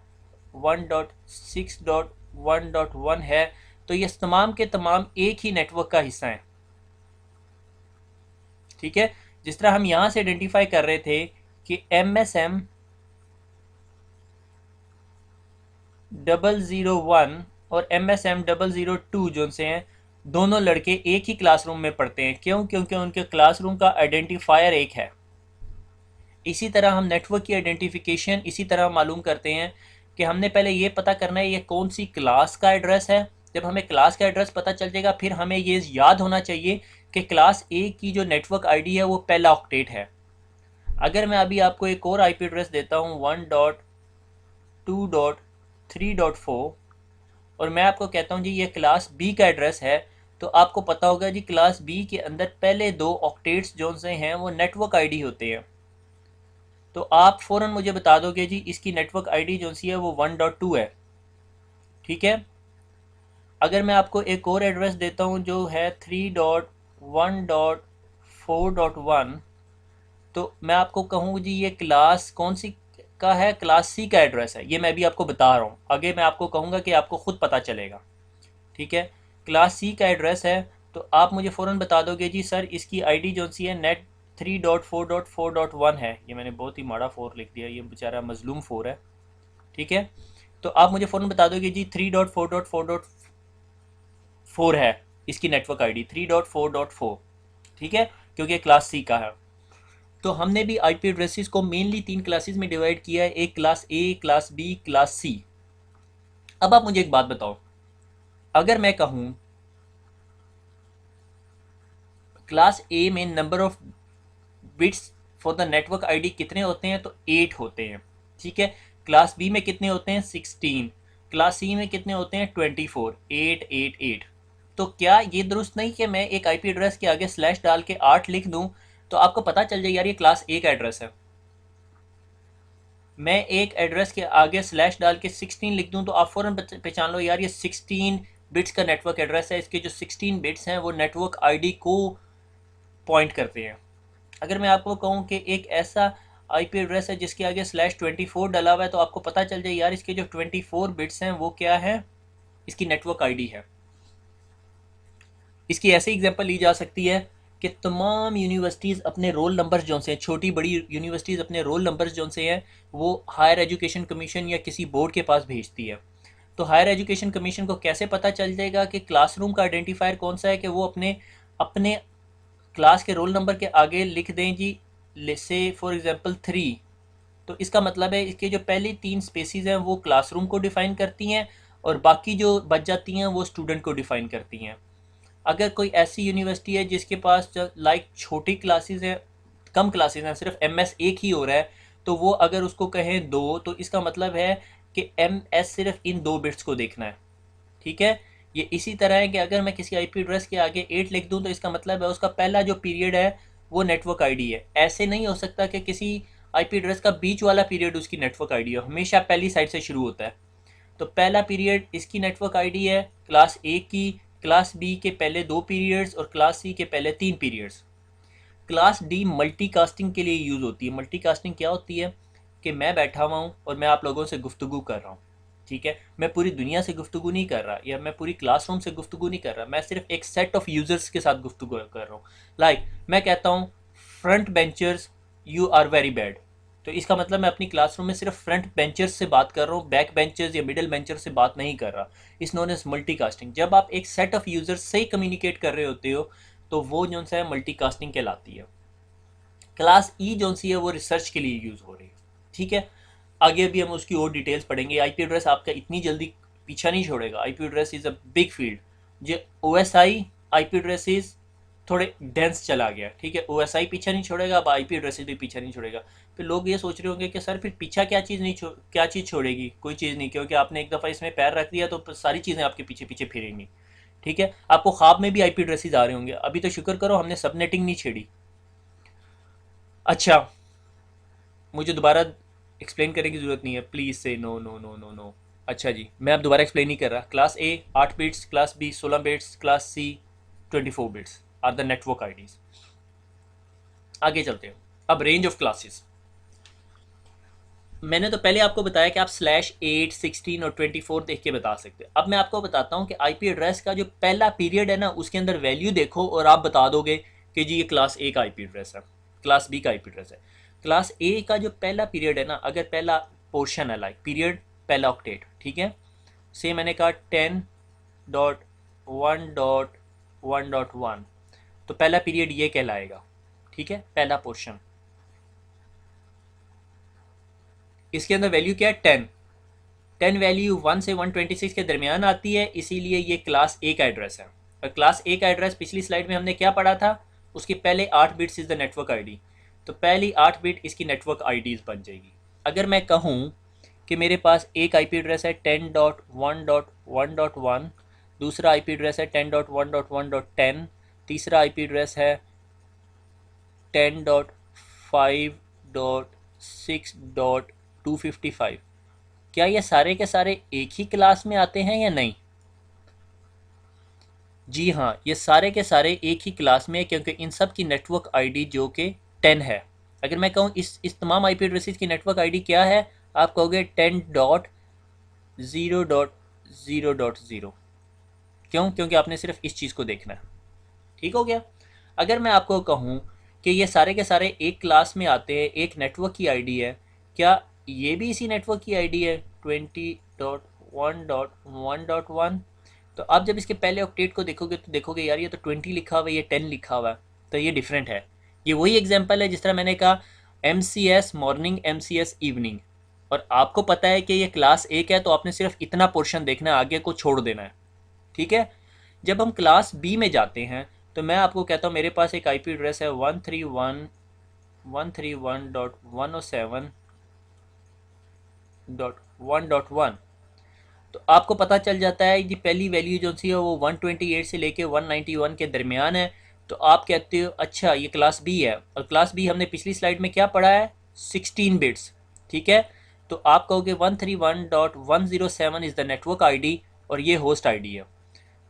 1.6.1.1 है, तो ये तमाम के तमाम एक ही नेटवर्क का हिस्सा है, ठीक है। जिस तरह हम यहां से आइडेंटिफाई कर रहे थे कि MSM 001 और MSM 002 जो से हैं, दोनों लड़के एक ही क्लासरूम में पढ़ते हैं। क्यों? क्योंकि उनके क्लासरूम का आइडेंटिफायर एक है। इसी तरह हम नेटवर्क की आइडेंटिफिकेशन इसी तरह मालूम करते हैं कि हमने पहले ये पता करना है ये कौन सी क्लास का एड्रेस है। जब हमें क्लास का एड्रेस पता चल जाएगा, फिर हमें ये याद होना चाहिए कि क्लास ए की जो नेटवर्क आईडी है वो पहला ऑक्टेट है। अगर मैं अभी आपको एक और आईपी एड्रेस देता हूँ 1.2.3.4 और मैं आपको कहता हूँ जी ये क्लास बी का एड्रेस है, तो आपको पता होगा जी क्लास बी के अंदर पहले 2 ऑक्टेट्स जो से हैं वो नेटवर्क आईडी होते हैं। तो आप फ़ौरन मुझे बता दोगे जी इसकी नेटवर्क आईडी जो सी है वो 1.2 है, ठीक है। अगर मैं आपको एक और एड्रेस देता हूँ जो है 3.1.4.1, तो मैं आपको कहूँ जी ये क्लास कौन सी का है? क्लास सी का एड्रेस है। ये मैं भी आपको बता रहा हूँ, आगे मैं आपको कहूँगा कि आपको खुद पता चलेगा, ठीक है। क्लास सी का एड्रेस है, तो आप मुझे फ़ौरन बता दोगे जी सर इसकी आईडी जो सी है नेट 3.4.4.1 है। ये मैंने बहुत ही माड़ा 4 लिख दिया, ये बेचारा मजलूम 4 है, ठीक है। तो आप मुझे फ़ौरन बता दोगे जी 3.4.4.4 है इसकी नेटवर्क आईडी 3.4.4, ठीक है, क्योंकि क्लास सी का है। तो हमने भी आईपी एड्रेसेस को मेनली 3 क्लासेस में डिवाइड किया है, एक class A, class B, class C. अब आप मुझे एक बात बताओ, अगर मैं कहूँ क्लास ए में number of bits for the network ID कितने होते हैं? तो 8 होते हैं, ठीक है। क्लास बी में कितने होते हैं? 16। क्लास सी में कितने होते हैं? 24। 8 8 8। तो क्या ये दुरुस्त नहीं कि मैं एक आईपी एड्रेस के आगे स्लैश डाल के 8 लिख दूं तो आपको पता चल जाए यार ये क्लास ए का एड्रेस है। मैं एक एड्रेस के आगे स्लैश डाल के 16 लिख दूं तो आप फ़ौरन पहचान लो यार ये 16 बिट्स का नेटवर्क एड्रेस है। इसके जो 16 बिट्स हैं वो नेटवर्क आईडी को पॉइंट करते हैं। अगर मैं आपको कहूँ कि एक ऐसा आईपी एड्रेस है जिसके आगे /24 डला हुआ है, तो आपको पता चल जाए यार इसके जो 24 बिट्स हैं वो क्या है? इसकी नेटवर्क आईडी है। इसकी ऐसी एग्जांपल ली जा सकती है कि तमाम यूनिवर्सिटीज़ अपने रोल नंबर्स जो से हैं, छोटी बड़ी यूनिवर्सिटीज़ अपने रोल नंबर्स जो से हैं वो हायर एजुकेशन कमीशन या किसी बोर्ड के पास भेजती है। तो हायर एजुकेशन कमीशन को कैसे पता चल जाएगा कि क्लासरूम का आइडेंटिफायर कौन सा है? कि वो अपने अपने क्लास के रोल नंबर के आगे लिख दें जी से फॉर एग्जांपल 3, तो इसका मतलब है इसके जो पहली 3 स्पेसिस हैं वो क्लासरूम को डिफ़ाइन करती हैं और बाकी जो बच जाती हैं वो स्टूडेंट को डिफ़ाइन करती हैं। अगर कोई ऐसी यूनिवर्सिटी है जिसके पास लाइक छोटी क्लासेस हैं, कम क्लासेस हैं, सिर्फ MS एक ही हो रहा है, तो वो अगर उसको कहें 2, तो इसका मतलब है कि MS सिर्फ इन 2 बिट्स को देखना है, ठीक है। ये इसी तरह है कि अगर मैं किसी आईपी एड्रेस के आगे 8 लिख दूं तो इसका मतलब है उसका पहला जो पीरियड है वो नेटवर्क आईडी है। ऐसे नहीं हो सकता कि किसी आईपी एड्रेस का बीच वाला पीरियड उसकी नेटवर्क आईडी हो, हमेशा पहली साइड से शुरू होता है। तो पहला पीरियड इसकी नेटवर्क आईडी है क्लास ए की, क्लास बी के पहले 2 पीरियड्स और क्लास सी के पहले 3 पीरियड्स। क्लास डी मल्टीकास्टिंग के लिए यूज़ होती है। मल्टीकास्टिंग क्या होती है? कि मैं बैठा हुआ हूँ और मैं आप लोगों से गुफ्तगू कर रहा हूँ, ठीक है। मैं पूरी दुनिया से गुफ्तगू नहीं कर रहा या मैं पूरी क्लासरूम से गुफ्तगू नहीं कर रहा, मैं सिर्फ एक सेट ऑफ यूज़र्स के साथ गुफ्तगू कर रहा हूँ। लाइक मैं कहता हूँ front benchers you are very bad, तो इसका मतलब मैं अपनी क्लासरूम में सिर्फ फ्रंट बेंचर्स से बात कर रहा हूँ, बैक बेंचर्स या मिडिल बेंचर्स से बात नहीं कर रहा। इस नोन एज मल्टीकास्टिंग। जब आप एक सेट ऑफ यूजर्स से कम्युनिकेट कर रहे होते हो तो वो जो सा है मल्टीकास्टिंग कहलाती है। क्लास ई जो सी है वो रिसर्च के लिए यूज़ हो रही है। ठीक है, आगे भी हम उसकी और डिटेल्स पढ़ेंगे। आईपी एड्रेस आपका इतनी जल्दी पीछा नहीं छोड़ेगा। IP address is a big field. जो O S I I P addresses थोड़े डेंस चला गया। ठीक है, ओ एस आई पीछा नहीं छोड़ेगा, अब आई पी एड्रेसेस भी पीछा नहीं छोड़ेगा। फिर लोग ये सोच रहे होंगे कि सर फिर पीछा क्या चीज़ नहीं क्या चीज़ छोड़ेगी? कोई चीज़ नहीं, क्योंकि आपने एक दफ़ा इसमें पैर रख दिया तो सारी चीज़ें आपके पीछे पीछे फिरेंगी। ठीक है, आपको ख्वाब में भी आई पी एड्रेसेस आ रहे होंगे। अभी तो शुक्र करो हमने सबनेटिंग नहीं छेड़ी। अच्छा, मुझे दोबारा एक्सप्लेन करने की ज़रूरत नहीं है, प्लीज़ से no no no no no. अच्छा जी, मैं अब दोबारा एक्सप्लेन नहीं कर रहा। Class A 8 bits, class B 16 bits, class C 24 bits are the network IDs. आगे चलते हैं। अब रेंज ऑफ क्लासेस। मैंने तो पहले आपको बताया कि आप /8, 16 और 24 देख के बता सकते हैं। अब मैं आपको बताता हूँ कि आईपी एड्रेस का जो पहला पीरियड है ना, उसके अंदर वैल्यू देखो और आप बता दोगे कि जी ये क्लास ए का आईपी एड्रेस है, क्लास बी का आईपी एड्रेस है। क्लास ए का जो पहला पीरियड है ना, अगर पहला पोर्शन है, लाइक पीरियड पहला ऑक्टेट, ठीक है, से मैंने कहा 10.1.1.1, तो पहला पीरियड ये कहलाएगा। ठीक है, पहला पोर्शन, इसके अंदर वैल्यू क्या है? 10। 10 वैल्यू 1 से 126 के दरमियान आती है, इसीलिए ये क्लास ए का एड्रेस है। और क्लास ए का एड्रेस पिछली स्लाइड में हमने क्या पढ़ा था? उसके पहले 8 bits is the network ID, तो पहली 8 बिट इसकी नेटवर्क आईडीज़ बन जाएगी। अगर मैं कहूँ कि मेरे पास एक आईपी एड्रेस है 10.1.1.1, दूसरा आईपी एड्रेस है 10.1.1.10, तीसरा आईपी एड्रेस है 10.5.6.255, क्या ये सारे के सारे एक ही क्लास में आते हैं या नहीं? जी हाँ, ये सारे के सारे एक ही क्लास में है, क्योंकि इन सब की नेटवर्क आईडी जो कि 10 है। अगर मैं कहूँ इस तमाम आईपी एड्रेसेस की नेटवर्क आईडी क्या है, आप कहोगे 10.0.0.0। क्यों? क्योंकि आपने सिर्फ इस चीज़ को देखना है। ठीक हो गया। अगर मैं आपको कहूँ कि ये सारे के सारे एक क्लास में आते हैं, एक नेटवर्क की आईडी है, क्या ये भी इसी नेटवर्क की आईडी है 20.1.1.1? तो आप जब इसके पहले ऑक्टेट को देखोगे तो देखोगे यार ये तो 20 लिखा हुआ है, ये 10 लिखा हुआ है, तो ये डिफरेंट है। ये वही एग्जांपल है जिस तरह मैंने कहा MCS मॉर्निंग, MCS इवनिंग, और आपको पता है कि ये क्लास एक है, तो आपने सिर्फ इतना पोर्शन देखना है, आगे को छोड़ देना है। ठीक है, जब हम क्लास बी में जाते हैं तो मैं आपको कहता हूँ मेरे पास एक आईपी एड्रेस है 131.107.1.1, तो आपको पता चल जाता है कि पहली वैल्यू जो सी है वो 128 से लेके 191 के दरमियान है। तो आप कहते हो अच्छा ये क्लास बी है, और क्लास बी हमने पिछली स्लाइड में क्या पढ़ा है? 16 बिट्स। ठीक है, तो आप कहोगे 131.107 इज़ द नेटवर्क आईडी और ये होस्ट आईडी है।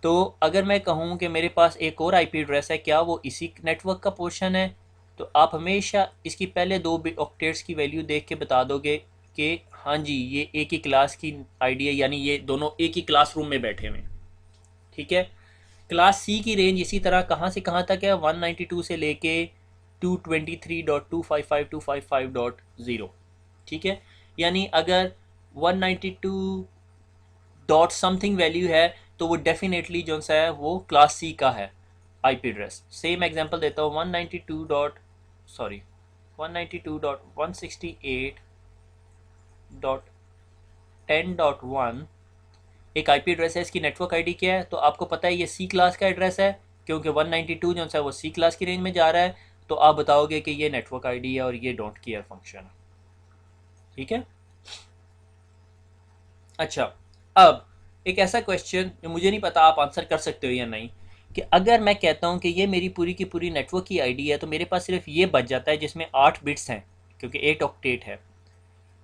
तो अगर मैं कहूँ कि मेरे पास एक और आईपी एड्रेस है, क्या वो इसी नेटवर्क का पोर्शन है? तो आप हमेशा इसकी पहले दो ऑक्टेट्स की वैल्यू देख के बता दोगे कि हाँ जी ये एक ही क्लास की आईडी है, यानी ये दोनों एक ही क्लासरूम में बैठे हुए। ठीक है, क्लास सी की रेंज इसी तरह कहाँ से कहाँ तक है? 192 से लेके 223.255.255.0। ठीक है, यानी अगर 192 डॉट समथिंग वैल्यू है तो वो डेफिनेटली जो सा है वो क्लास सी का है आईपी एड्रेस। सेम एग्जांपल देता हूँ 192.168.10.1 एक आईपी एड्रेस है, इसकी नेटवर्क आईडी क्या है? तो आपको पता है ये सी क्लास का एड्रेस है, क्योंकि 192 जो है वो सी क्लास की रेंज में जा रहा है, तो आप बताओगे कि ये नेटवर्क आईडी है और ये डोंट केयर फंक्शन है। ठीक है, अच्छा, अब एक ऐसा क्वेश्चन जो मुझे नहीं पता आप आंसर कर सकते हो या नहीं, कि अगर मैं कहता हूँ कि ये मेरी पूरी की पूरी नेटवर्क की आईडी है, तो मेरे पास सिर्फ ये बच जाता है जिसमें 8 बिट्स हैं, क्योंकि 8 ऑक्टेट है।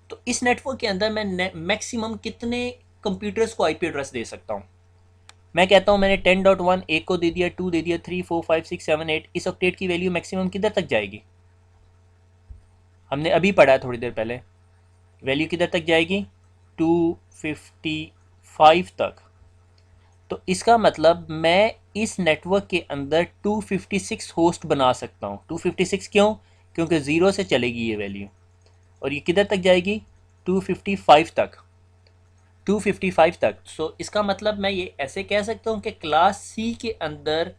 तो इस नेटवर्क के अंदर मैं मैक्सिमम कितने कंप्यूटर्स को आईपी एड्रेस दे सकता हूँ? मैं कहता हूँ मैंने 10.1 एक को दे दिया, 2 दे दिया, 3 4 5 6 7 8, इस ऑक्टेट की वैल्यू मैक्सिमम किधर तक जाएगी? हमने अभी पढ़ा है थोड़ी देर पहले, वैल्यू किधर तक जाएगी? 255 तक। तो इसका मतलब मैं इस नेटवर्क के अंदर 256 होस्ट बना सकता हूँ। 256 क्यों? क्योंकि ज़ीरो से चलेगी ये वैल्यू, और ये किधर तक जाएगी, 255 तक, 255 तक। सो इसका मतलब मैं ये ऐसे कह सकता हूँ कि क्लास सी के अंदर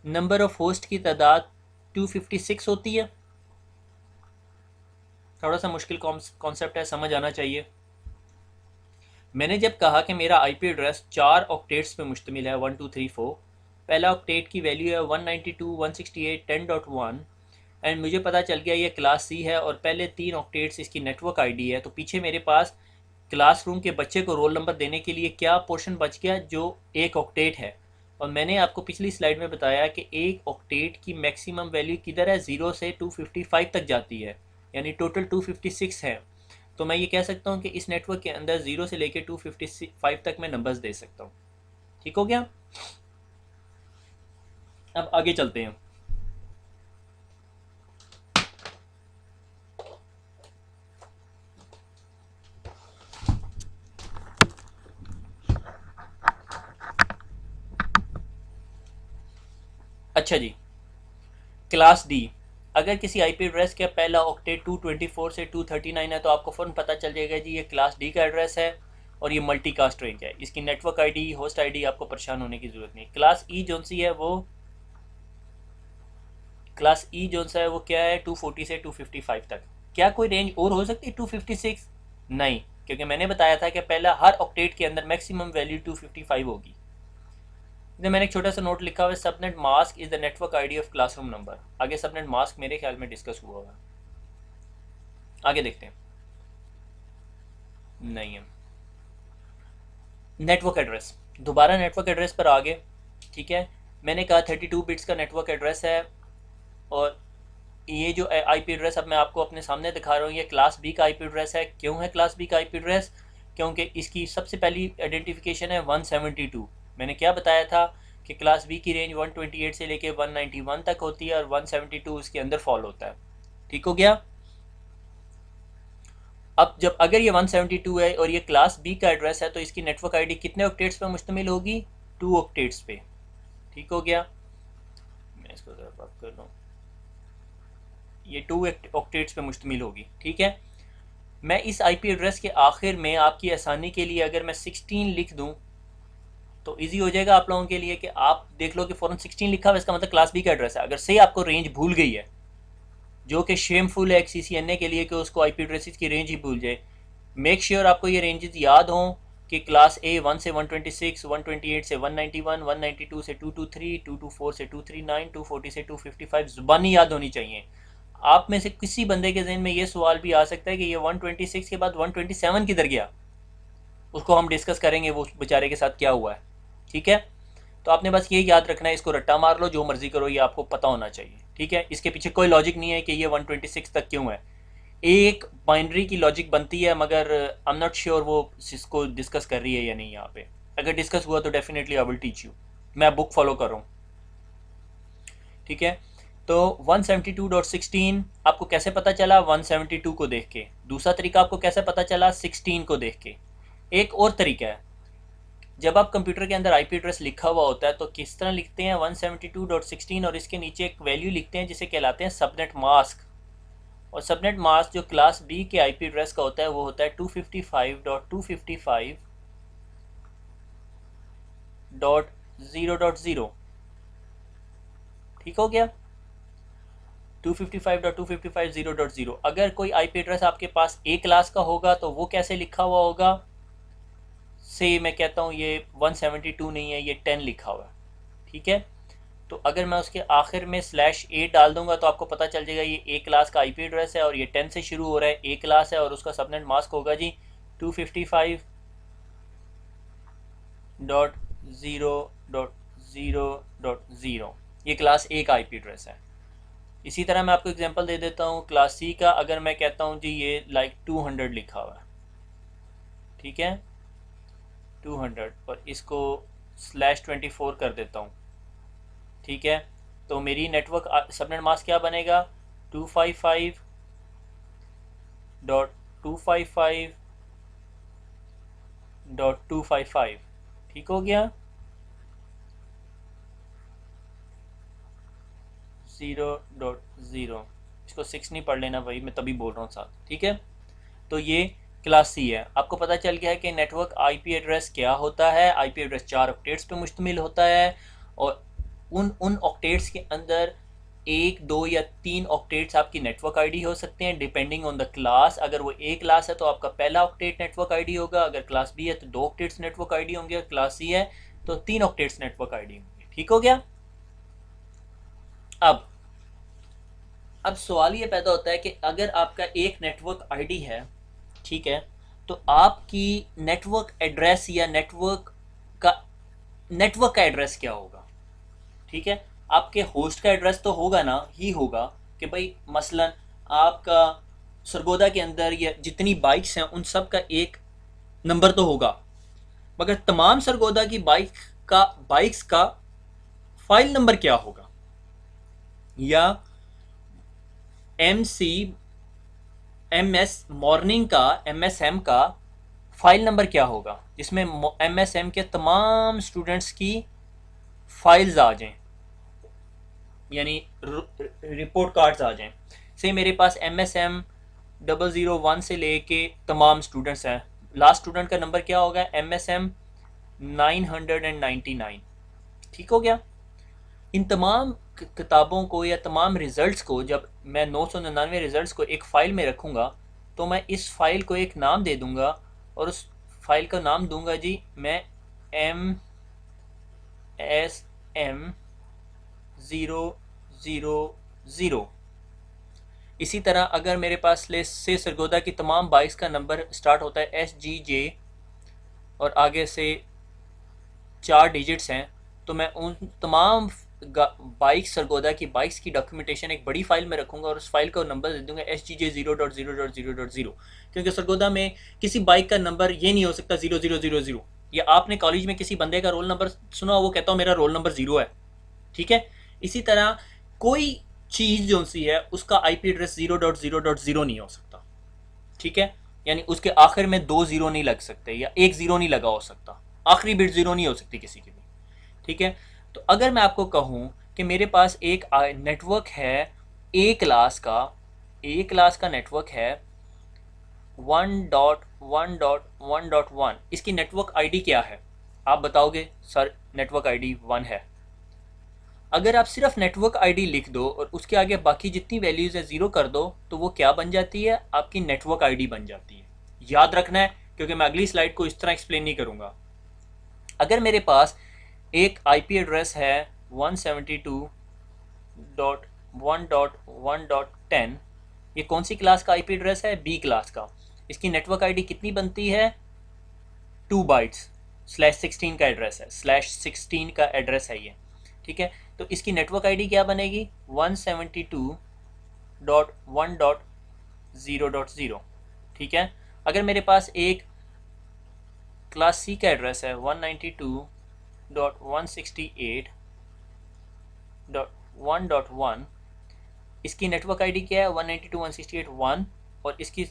नंबर ऑफ होस्ट की तादाद 256 होती है। थोड़ा सा मुश्किल कॉन्सेप्ट है, समझ आना चाहिए। मैंने जब कहा कि मेरा आईपी एड्रेस 4 ऑक्टेट्स पे मुश्तमिल है, 1234, पहला ऑक्टेट की वैल्यू है 192.168.10.1, एंड मुझे पता चल गया ये क्लास सी है और पहले 3 ऑक्टेट्स इसकी नेटवर्क आईडी है, तो पीछे मेरे पास क्लासरूम के बच्चे को रोल नंबर देने के लिए क्या पोर्शन बच गया, जो एक ऑक्टेट है। और मैंने आपको पिछली स्लाइड में बताया कि एक ऑक्टेट की मैक्सिमम वैल्यू किधर है, 0 से 255 तक जाती है, यानी टोटल 256 है। तो मैं ये कह सकता हूँ कि इस नेटवर्क के अंदर 0 से लेकर 255 तक मैं नंबर्स दे सकता हूँ। ठीक हो गया। अब आगे चलते हैं। अच्छा जी, क्लास डी। अगर किसी आईपी एड्रेस का पहला ऑक्टेट 224 से 239 है तो आपको फ़ौरन पता चल जाएगा जी ये क्लास डी का एड्रेस है और ये मल्टी कास्ट रेंज है। इसकी नेटवर्क आईडी, होस्ट आईडी, आपको परेशान होने की ज़रूरत नहीं। क्लास ई जोन सी है वो, क्लास ई जोन सा है वो क्या है, 240 से 255 तक। क्या कोई रेंज और हो सकती है 256? नहीं, क्योंकि मैंने बताया था कि पहला हर ऑक्टेट के अंदर मैक्सिमम वैल्यू 255 होगी। मैंने एक छोटा सा नोट लिखा हुआ है, subnet mask is the network ID of classroom number. आगे सबनेट मास्क मेरे ख्याल में डिस्कस हुआ होगा, आगे देखते हैं। नहीं है नेटवर्क एड्रेस, दोबारा नेटवर्क एड्रेस पर आगे। ठीक है, मैंने कहा 32 बिट्स का नेटवर्क एड्रेस है और ये जो आईपी एड्रेस अब मैं आपको अपने सामने दिखा रहा हूँ ये क्लास बी का आईपी एड्रेस है। क्यों है क्लास बी का आईपी एड्रेस? क्योंकि इसकी सबसे पहली आइडेंटिफिकेशन है 172। मैंने क्या बताया था कि क्लास बी की रेंज 128 से लेके 191 तक होती है और 172 उसके अंदर फॉल होता है। ठीक हो गया। अब जब अगर ये 172 है और ये क्लास बी का एड्रेस है तो इसकी नेटवर्क आईडी कितने ऑक्टेट्स पे मुश्तमिल होगी, 2 ऑक्टेट्स पे। ठीक हो गया। मैं इसको जरा बात कर लूँ, ये 2 ऑक्टेट्स पे मुश्तमिल होगी। ठीक है, मैं इस आईपी एड्रेस के आखिर में आपकी आसानी के लिए अगर मैं 16 लिख दूं तो इजी हो जाएगा आप लोगों के लिए कि आप देख लो कि फ़ौरन 16 लिखा हुआ, इसका मतलब क्लास बी का एड्रेस है। अगर से आपको रेंज भूल गई है, जो कि शेमफुल है एक CCNA के लिए कि उसको आईपी एड्रेसेस की रेंज ही भूल जाए, मेक श्योर आपको ये रेंजेस याद हों कि क्लास ए 1 से 126, 128 से 191, 192 से 223, 224 से 239, 240 से 255 ज़ुबानी याद होनी चाहिए। आप में से किसी बंदे के जहन में ये सवाल भी आ सकता है कि ये 126 के बाद 127 किधर गया, उसको हम डिस्कस करेंगे वो बेचारे के साथ क्या हुआ है। ठीक है, तो आपने बस ये याद रखना है, इसको रट्टा मार लो, जो मर्जी करो, ये आपको पता होना चाहिए। ठीक है, इसके पीछे कोई लॉजिक नहीं है कि ये 126 तक क्यों है। एक बाइनरी की लॉजिक बनती है मगर आई एम नॉट श्योर वो इसको डिस्कस कर रही है या नहीं यहाँ पे। अगर डिस्कस हुआ तो definitely I will teach you, मैं बुक फॉलो कर रहा हूँ। ठीक है, तो 172.16 आपको कैसे पता चला? 172 को देख के। दूसरा तरीका आपको कैसे पता चला? 16 को देख के। एक और तरीका है, जब आप कंप्यूटर के अंदर आईपी एड्रेस लिखा हुआ होता है तो किस तरह लिखते हैं, 172.16 और इसके नीचे एक वैल्यू लिखते हैं जिसे कहलाते हैं सबनेट मास्क। और सबनेट मास्क जो क्लास बी के आईपी एड्रेस का होता है वो होता है 255.255.0.0। ठीक हो गया, 255.255.0.0। अगर कोई आईपी एड्रेस आपके पास ए क्लास का होगा तो वो कैसे लिखा हुआ होगा? से मैं कहता हूँ ये 172 नहीं है, ये 10 लिखा हुआ है। ठीक है, तो अगर मैं उसके आखिर में /a डाल दूंगा तो आपको पता चल जाएगा ये ए क्लास का आईपी एड्रेस है और ये 10 से शुरू हो रहा है, ए क्लास है और उसका सबनेट मास्क होगा जी 255.0.0.0। ये क्लास ए का आईपी एड्रेस है। इसी तरह मैं आपको एग्जांपल दे देता हूँ क्लास सी का। अगर मैं कहता हूँ जी ये लाइक 200 लिखा हुआ है, ठीक है, 200 और इसको /24 कर देता हूँ। ठीक है, तो मेरी नेटवर्क सबनेट मास्क क्या बनेगा? 255.255.255। ठीक हो गया, 0.0। इसको 6 नहीं पढ़ लेना भाई, मैं तभी बोल रहा हूँ साथ। ठीक है, तो ये क्लास सी है। आपको पता चल गया है कि नेटवर्क आईपी एड्रेस क्या होता है। आईपी एड्रेस 4 ऑक्टेट्स पे मुश्तमिल होता है और उन ऑक्टेट्स के अंदर 1, 2 या 3 ऑक्टेट्स आपकी नेटवर्क आईडी हो सकते हैं डिपेंडिंग ऑन द क्लास। अगर वो ए क्लास है तो आपका पहला ऑक्टेट नेटवर्क आईडी होगा, अगर क्लास बी है तो 2 ऑक्टेट्स नेटवर्क आईडी होंगे, क्लास सी है तो 3 ऑक्टेट्स नेटवर्क आईडी होंगे। ठीक हो गया। अब सवाल ये पैदा होता है कि अगर आपका एक नेटवर्क आईडी है, ठीक है, तो आपकी नेटवर्क एड्रेस या नेटवर्क का एड्रेस क्या होगा। ठीक है, आपके होस्ट का एड्रेस तो होगा ना ही होगा कि भाई मसलन आपका सरगोदा के अंदर या जितनी बाइक्स हैं उन सब का एक नंबर तो होगा, मगर तमाम सरगोदा की बाइक्स का फाइल नंबर क्या होगा, या MS मॉर्निंग का MSM का फाइल नंबर क्या होगा, जिसमें MSM के तमाम स्टूडेंट्स की फाइल्स आ जाएं, यानी रिपोर्ट कार्ड्स आ जाएं। से मेरे पास MSM 001 से लेके तमाम स्टूडेंट्स हैं, लास्ट स्टूडेंट का नंबर क्या होगा, MSM 999। ठीक हो गया। इन तमाम किताबों को या तमाम रिज़ल्ट्स को जब मैं 999 रिज़ल्ट्स को एक फ़ाइल में रखूँगा तो मैं इस फ़ाइल को एक नाम दे दूँगा और उस फाइल का नाम दूँगा जी मैं MSM000। इसी तरह अगर मेरे पास से सरगोदा की तमाम बाइक्स का नंबर स्टार्ट होता है SGJ और आगे से 4 डिजिट्स हैं, तो मैं उन तमाम बाइक्स सरगोदा की बाइक्स की डॉक्यूमेंटेशन एक बड़ी फाइल में रखूंगा और उस फाइल का नंबर दे दूंगा SGJ0.0.0.0, क्योंकि सरगोदा में किसी बाइक का नंबर ये नहीं हो सकता 0000। या आपने कॉलेज में किसी बंदे का रोल नंबर सुना, वो कहता हो मेरा रोल नंबर 0 है। ठीक है, इसी तरह कोई चीज़ जो सी है उसका IP एड्रेस 0.0.0 नहीं हो सकता। ठीक है, यानी उसके आखिर में 2 0 नहीं लग सकते या 1 0 नहीं लगा हो सकता, आखिरी बिट 0 नहीं हो सकती किसी की भी। ठीक है, तो अगर मैं आपको कहूँ कि मेरे पास एक नेटवर्क है ए क्लास का नेटवर्क है 1.1.1.1, इसकी नेटवर्क आईडी क्या है, आप बताओगे सर नेटवर्क आईडी 1 है। अगर आप सिर्फ नेटवर्क आईडी लिख दो और उसके आगे बाकी जितनी वैल्यूज़ है 0 कर दो तो वो क्या बन जाती है, आपकी नेटवर्क आईडी बन जाती है। याद रखना है क्योंकि मैं अगली स्लाइड को इस तरह एक्सप्लेन नहीं करूँगा। अगर मेरे पास एक IP एड्रेस है 172.1.1.10, ये कौन सी क्लास का IP एड्रेस है, B क्लास का। इसकी नेटवर्क आईडी कितनी बनती है, 2 बाइट्स, /16 का एड्रेस है, /16 का एड्रेस है ये। ठीक है, तो इसकी नेटवर्क आईडी क्या बनेगी, 172.1.0.0। ठीक है, अगर मेरे पास एक क्लास C का एड्रेस है 192.168.1.1, इसकी नेटवर्क आईडी क्या है 192.168.1, और इसकी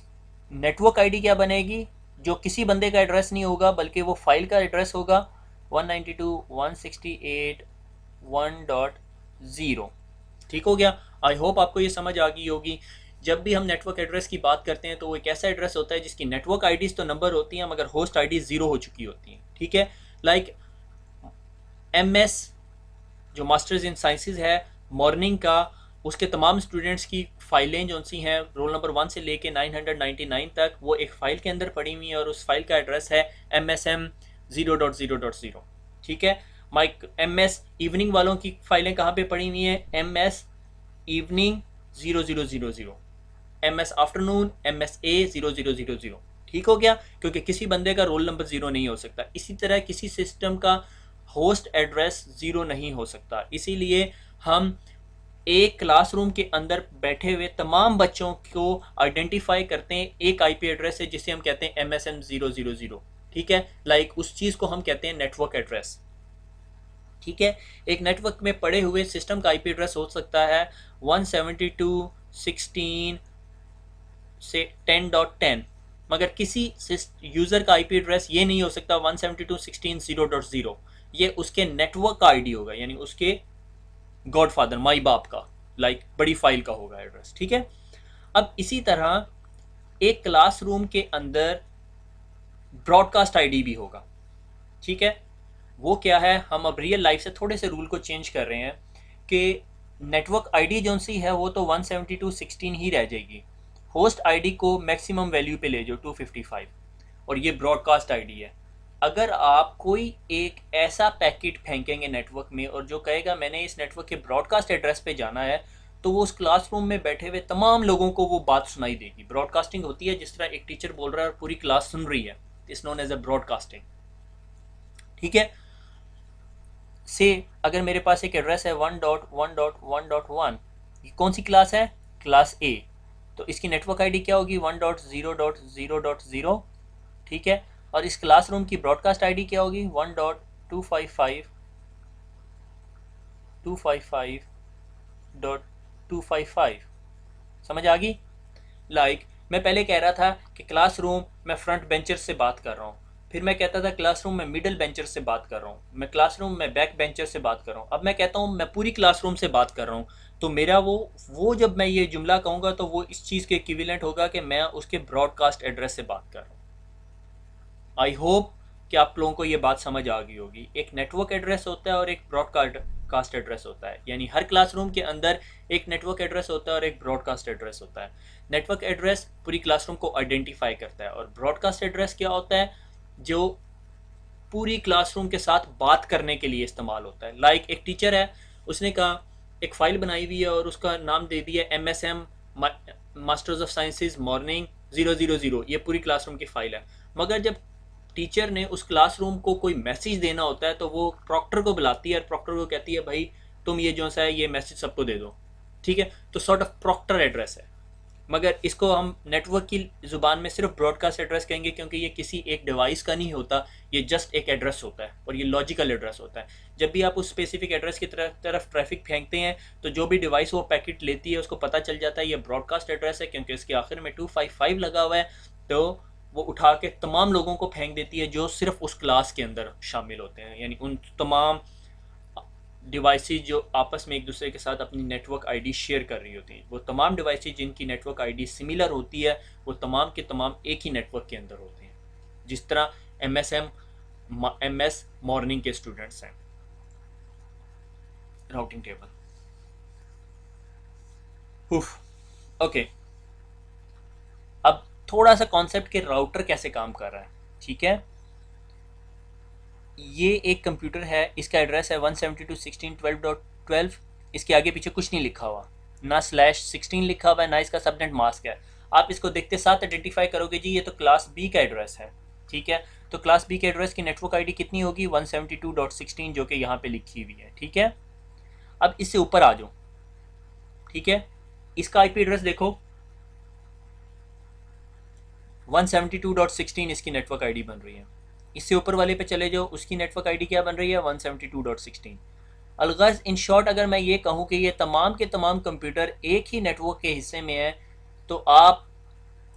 नेटवर्क आईडी क्या बनेगी, जो किसी बंदे का एड्रेस नहीं होगा बल्कि वो फाइल का एड्रेस होगा 192.168.1.0। ठीक हो गया। आई होप आपको ये समझ आ गई होगी। जब भी हम नेटवर्क एड्रेस की बात करते हैं तो वो एक ऐसा एड्रेस होता है जिसकी नेटवर्क आईडीज़ तो नंबर होती हैं मगर होस्ट आईडी 0 हो चुकी होती हैं। ठीक है, लाइक MS जो मास्टर्स इन साइंसेज है मॉर्निंग का, उसके तमाम स्टूडेंट्स की फाइलें जो सी हैं रोल नंबर 1 से लेके 999 तक, वो एक फ़ाइल के अंदर पड़ी हुई है और उस फाइल का एड्रेस है MSM 0.0.0। ठीक है, MS इवनिंग वालों की फाइलें कहाँ पे पड़ी हुई हैं, MS evening 0000, MS afternoon MSA 0000। ठीक हो गया, क्योंकि किसी बंदे का रोल नंबर 0 नहीं हो सकता। इसी तरह किसी सिस्टम का होस्ट एड्रेस 0 नहीं हो सकता, इसीलिए हम एक क्लासरूम के अंदर बैठे हुए तमाम बच्चों को आइडेंटिफाई करते हैं एक IP एड्रेस है जिसे हम कहते हैं MSM 000। ठीक है, लाइक उस चीज़ को हम कहते हैं नेटवर्क एड्रेस। ठीक है, एक नेटवर्क में पड़े हुए सिस्टम का IP एड्रेस हो सकता है 172.16 से 10.10, मगर किसी यूज़र का IP एड्रेस ये नहीं हो सकता 172.16.0.0, ये उसके नेटवर्क का आईडी होगा, यानी उसके गॉडफादर माई बाप का, लाइक बड़ी फाइल का होगा एड्रेस। ठीक है, अब इसी तरह एक क्लासरूम के अंदर ब्रॉडकास्ट आईडी भी होगा। ठीक है, वो क्या है, हम अब रियल लाइफ से थोड़े से रूल को चेंज कर रहे हैं कि नेटवर्क आईडी जो सी है वो तो 172.16 ही रह जाएगी। होस्ट आईडी को मैक्सिमम वैल्यू पे ले जाओ 255, और ये ब्रॉडकास्ट आईडी है। अगर आप कोई एक ऐसा पैकेट फेंकेंगे नेटवर्क में और जो कहेगा मैंने इस नेटवर्क के ब्रॉडकास्ट एड्रेस पे जाना है, तो वो उस क्लासरूम में बैठे हुए तमाम लोगों को वो बात सुनाई देगी। ब्रॉडकास्टिंग होती है जिस तरह एक टीचर बोल रहा है और पूरी क्लास सुन रही है, it's known as a broadcasting. ठीक है, से अगर मेरे पास एक एड्रेस है 1.1.1.1, ये कौन सी क्लास है, क्लास ए, तो इसकी नेटवर्क आईडी क्या होगी 1.0.0.0। ठीक है, और इस क्लासरूम की ब्रॉडकास्ट आईडी क्या होगी 1.255.255.255। समझ आ गई? मैं पहले कह रहा था कि क्लासरूम मैं फ्रंट बेंचर से बात कर रहा हूँ, फिर मैं कहता था क्लासरूम में मिडिल बेंचर से बात कर रहा हूँ, मैं क्लासरूम में बैक बेंचर से बात कर रहा हूँ, अब मैं कहता हूँ मैं पूरी क्लासरूम से बात कर रहा हूँ। तो मेरा वो जब मैं ये जुमला कहूँगा तो वो इस चीज़ के इक्विवेलेंट होगा कि मैं उसके ब्रॉडकास्ट एड्रेस से बात कर रहा हूँ। आई होप कि आप लोगों को ये बात समझ आ गई होगी। एक नेटवर्क एड्रेस होता है और एक ब्रॉडकास्ट एड्रेस होता है, यानी हर क्लासरूम के अंदर एक नेटवर्क एड्रेस होता है और एक ब्रॉडकास्ट एड्रेस होता है। नेटवर्क एड्रेस पूरी क्लासरूम को आइडेंटिफाई करता है, और ब्रॉडकास्ट एड्रेस क्या होता है, जो पूरी क्लासरूम के साथ बात करने के लिए इस्तेमाल होता है। एक टीचर है, उसने कहा एक फ़ाइल बनाई हुई है और उसका नाम दे दिया MSM masters of sciences morning 000, ये पूरी क्लासरूम की फ़ाइल है। मगर जब टीचर ने उस क्लासरूम को कोई मैसेज देना होता है तो वो प्रॉक्टर को बुलाती है और प्रॉक्टर को कहती है भाई तुम ये जो सा है ये मैसेज सबको दे दो। ठीक है, तो सॉर्ट ऑफ प्रॉक्टर एड्रेस है, मगर इसको हम नेटवर्क की ज़ुबान में सिर्फ ब्रॉडकास्ट एड्रेस कहेंगे, क्योंकि ये किसी एक डिवाइस का नहीं होता, ये जस्ट एक एड्रेस होता है और ये लॉजिकल एड्रेस होता है। जब भी आप उस स्पेसिफिक एड्रेस की तरफ ट्रैफिक फेंकते हैं तो जो भी डिवाइस वो पैकेट लेती है उसको पता चल जाता है ये ब्रॉडकास्ट एड्रेस है, क्योंकि इसके आखिर में 255 लगा हुआ है, तो वो उठा के तमाम लोगों को फेंक देती है जो सिर्फ उस क्लास के अंदर शामिल होते हैं, यानी उन तमाम डिवाइसेज जो आपस में एक दूसरे के साथ अपनी नेटवर्क आईडी शेयर कर रही होती हैं। वो तमाम डिवाइसेज जिनकी नेटवर्क आईडी सिमिलर होती है वो तमाम के तमाम एक ही नेटवर्क के अंदर होते हैं, जिस तरह MS मॉर्निंग के स्टूडेंट्स हैं। राउटिंग टेबल, ओके, अब थोड़ा सा कॉन्सेप्ट के राउटर कैसे काम कर रहा है। ठीक है, ये एक कंप्यूटर है, इसका एड्रेस है 172.16.12.12। इसके आगे पीछे कुछ नहीं लिखा हुआ, ना /16 लिखा हुआ है, ना इसका सबनेट मास्क है। आप इसको देखते साथ आइडेंटिफाई करोगे जी ये तो क्लास बी का एड्रेस है। ठीक है, तो क्लास बी के एड्रेस की नेटवर्क आईडी कितनी होगी 172.16, जो कि यहाँ पे लिखी हुई है। ठीक है, अब इससे ऊपर आ जाओ। ठीक है, इसका IP एड्रेस देखो 172.16 इसकी नेटवर्क आईडी बन रही है। इससे ऊपर वाले पे चले जाओ, उसकी नेटवर्क आईडी क्या बन रही है 172.16। अलगज़ इन शॉर्ट अगर मैं ये कहूँ कि ये तमाम के तमाम कंप्यूटर एक ही नेटवर्क के हिस्से में है, तो आप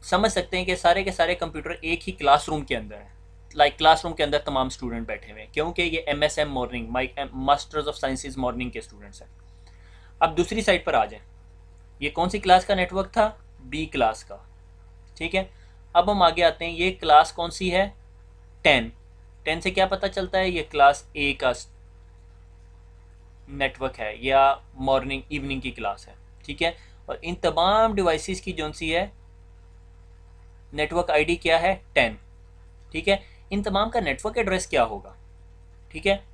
समझ सकते हैं कि सारे के सारे कंप्यूटर एक ही क्लासरूम के अंदर है। क्लासरूम के अंदर तमाम स्टूडेंट बैठे हुए हैं, क्योंकि ये MSM morning masters of sciences morning के स्टूडेंट्स हैं। अब दूसरी साइड पर आ जाए, ये कौन सी क्लास का नेटवर्क था, B क्लास का। ठीक है, अब हम आगे आते हैं, ये क्लास कौन सी है 10 से क्या पता चलता है ये क्लास A का नेटवर्क है या मॉर्निंग इवनिंग की क्लास है। ठीक है, और इन तमाम डिवाइसेस की जो सी है नेटवर्क आईडी क्या है 10। ठीक है, इन तमाम का नेटवर्क एड्रेस क्या होगा। ठीक है,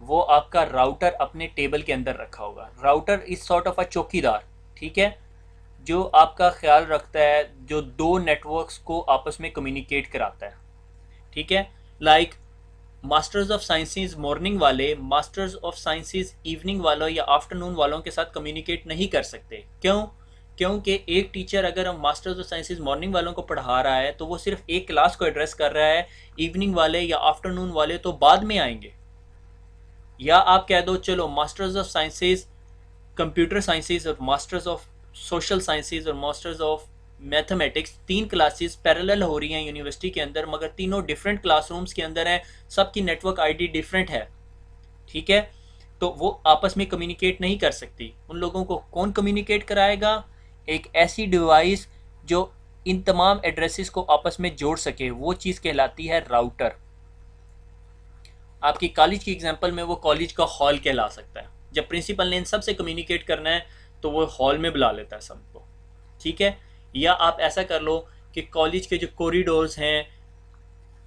वो आपका राउटर अपने टेबल के अंदर रखा होगा। राउटर इज सॉर्ट ऑफ अ चौकीदार, ठीक है, जो आपका ख्याल रखता है, जो दो नेटवर्क्स को आपस में कम्युनिकेट कराता है। ठीक है, मास्टर्स ऑफ साइंसेज मॉर्निंग वाले मास्टर्स ऑफ साइंसेज इवनिंग वालों या आफ्टरनून वालों के साथ कम्युनिकेट नहीं कर सकते। क्यों? क्योंकि एक टीचर अगर हम मास्टर्स ऑफ साइंसेज मॉर्निंग वालों को पढ़ा रहा है तो वो सिर्फ एक क्लास को एड्रेस कर रहा है, इवनिंग वाले या आफ्टरनून वाले तो बाद में आएंगे। या आप कह दो चलो masters of sciences computer sciences और मास्टर्स ऑफ सोशल साइंसेज और masters of mathematics, 3 classes parallel हो रही हैं यूनिवर्सिटी के अंदर, मगर तीनों डिफरेंट क्लासरूम्स के अंदर हैं, सबकी नेटवर्क आईडी डिफरेंट है। ठीक है, तो वो आपस में कम्युनिकेट नहीं कर सकती। उन लोगों को कौन कम्युनिकेट कराएगा? एक ऐसी डिवाइस जो इन तमाम एड्रेसेस को आपस में जोड़ सके, वो चीज़ कहलाती है राउटर। आपकी कॉलेज की एग्जांपल में वो कॉलेज का हॉल कहला सकता है। जब प्रिंसिपल ने इन सब से कम्युनिकेट करना है तो वो हॉल में बुला लेता है सबको, ठीक है। या आप ऐसा कर लो कि कॉलेज के जो कॉरिडोर्स हैं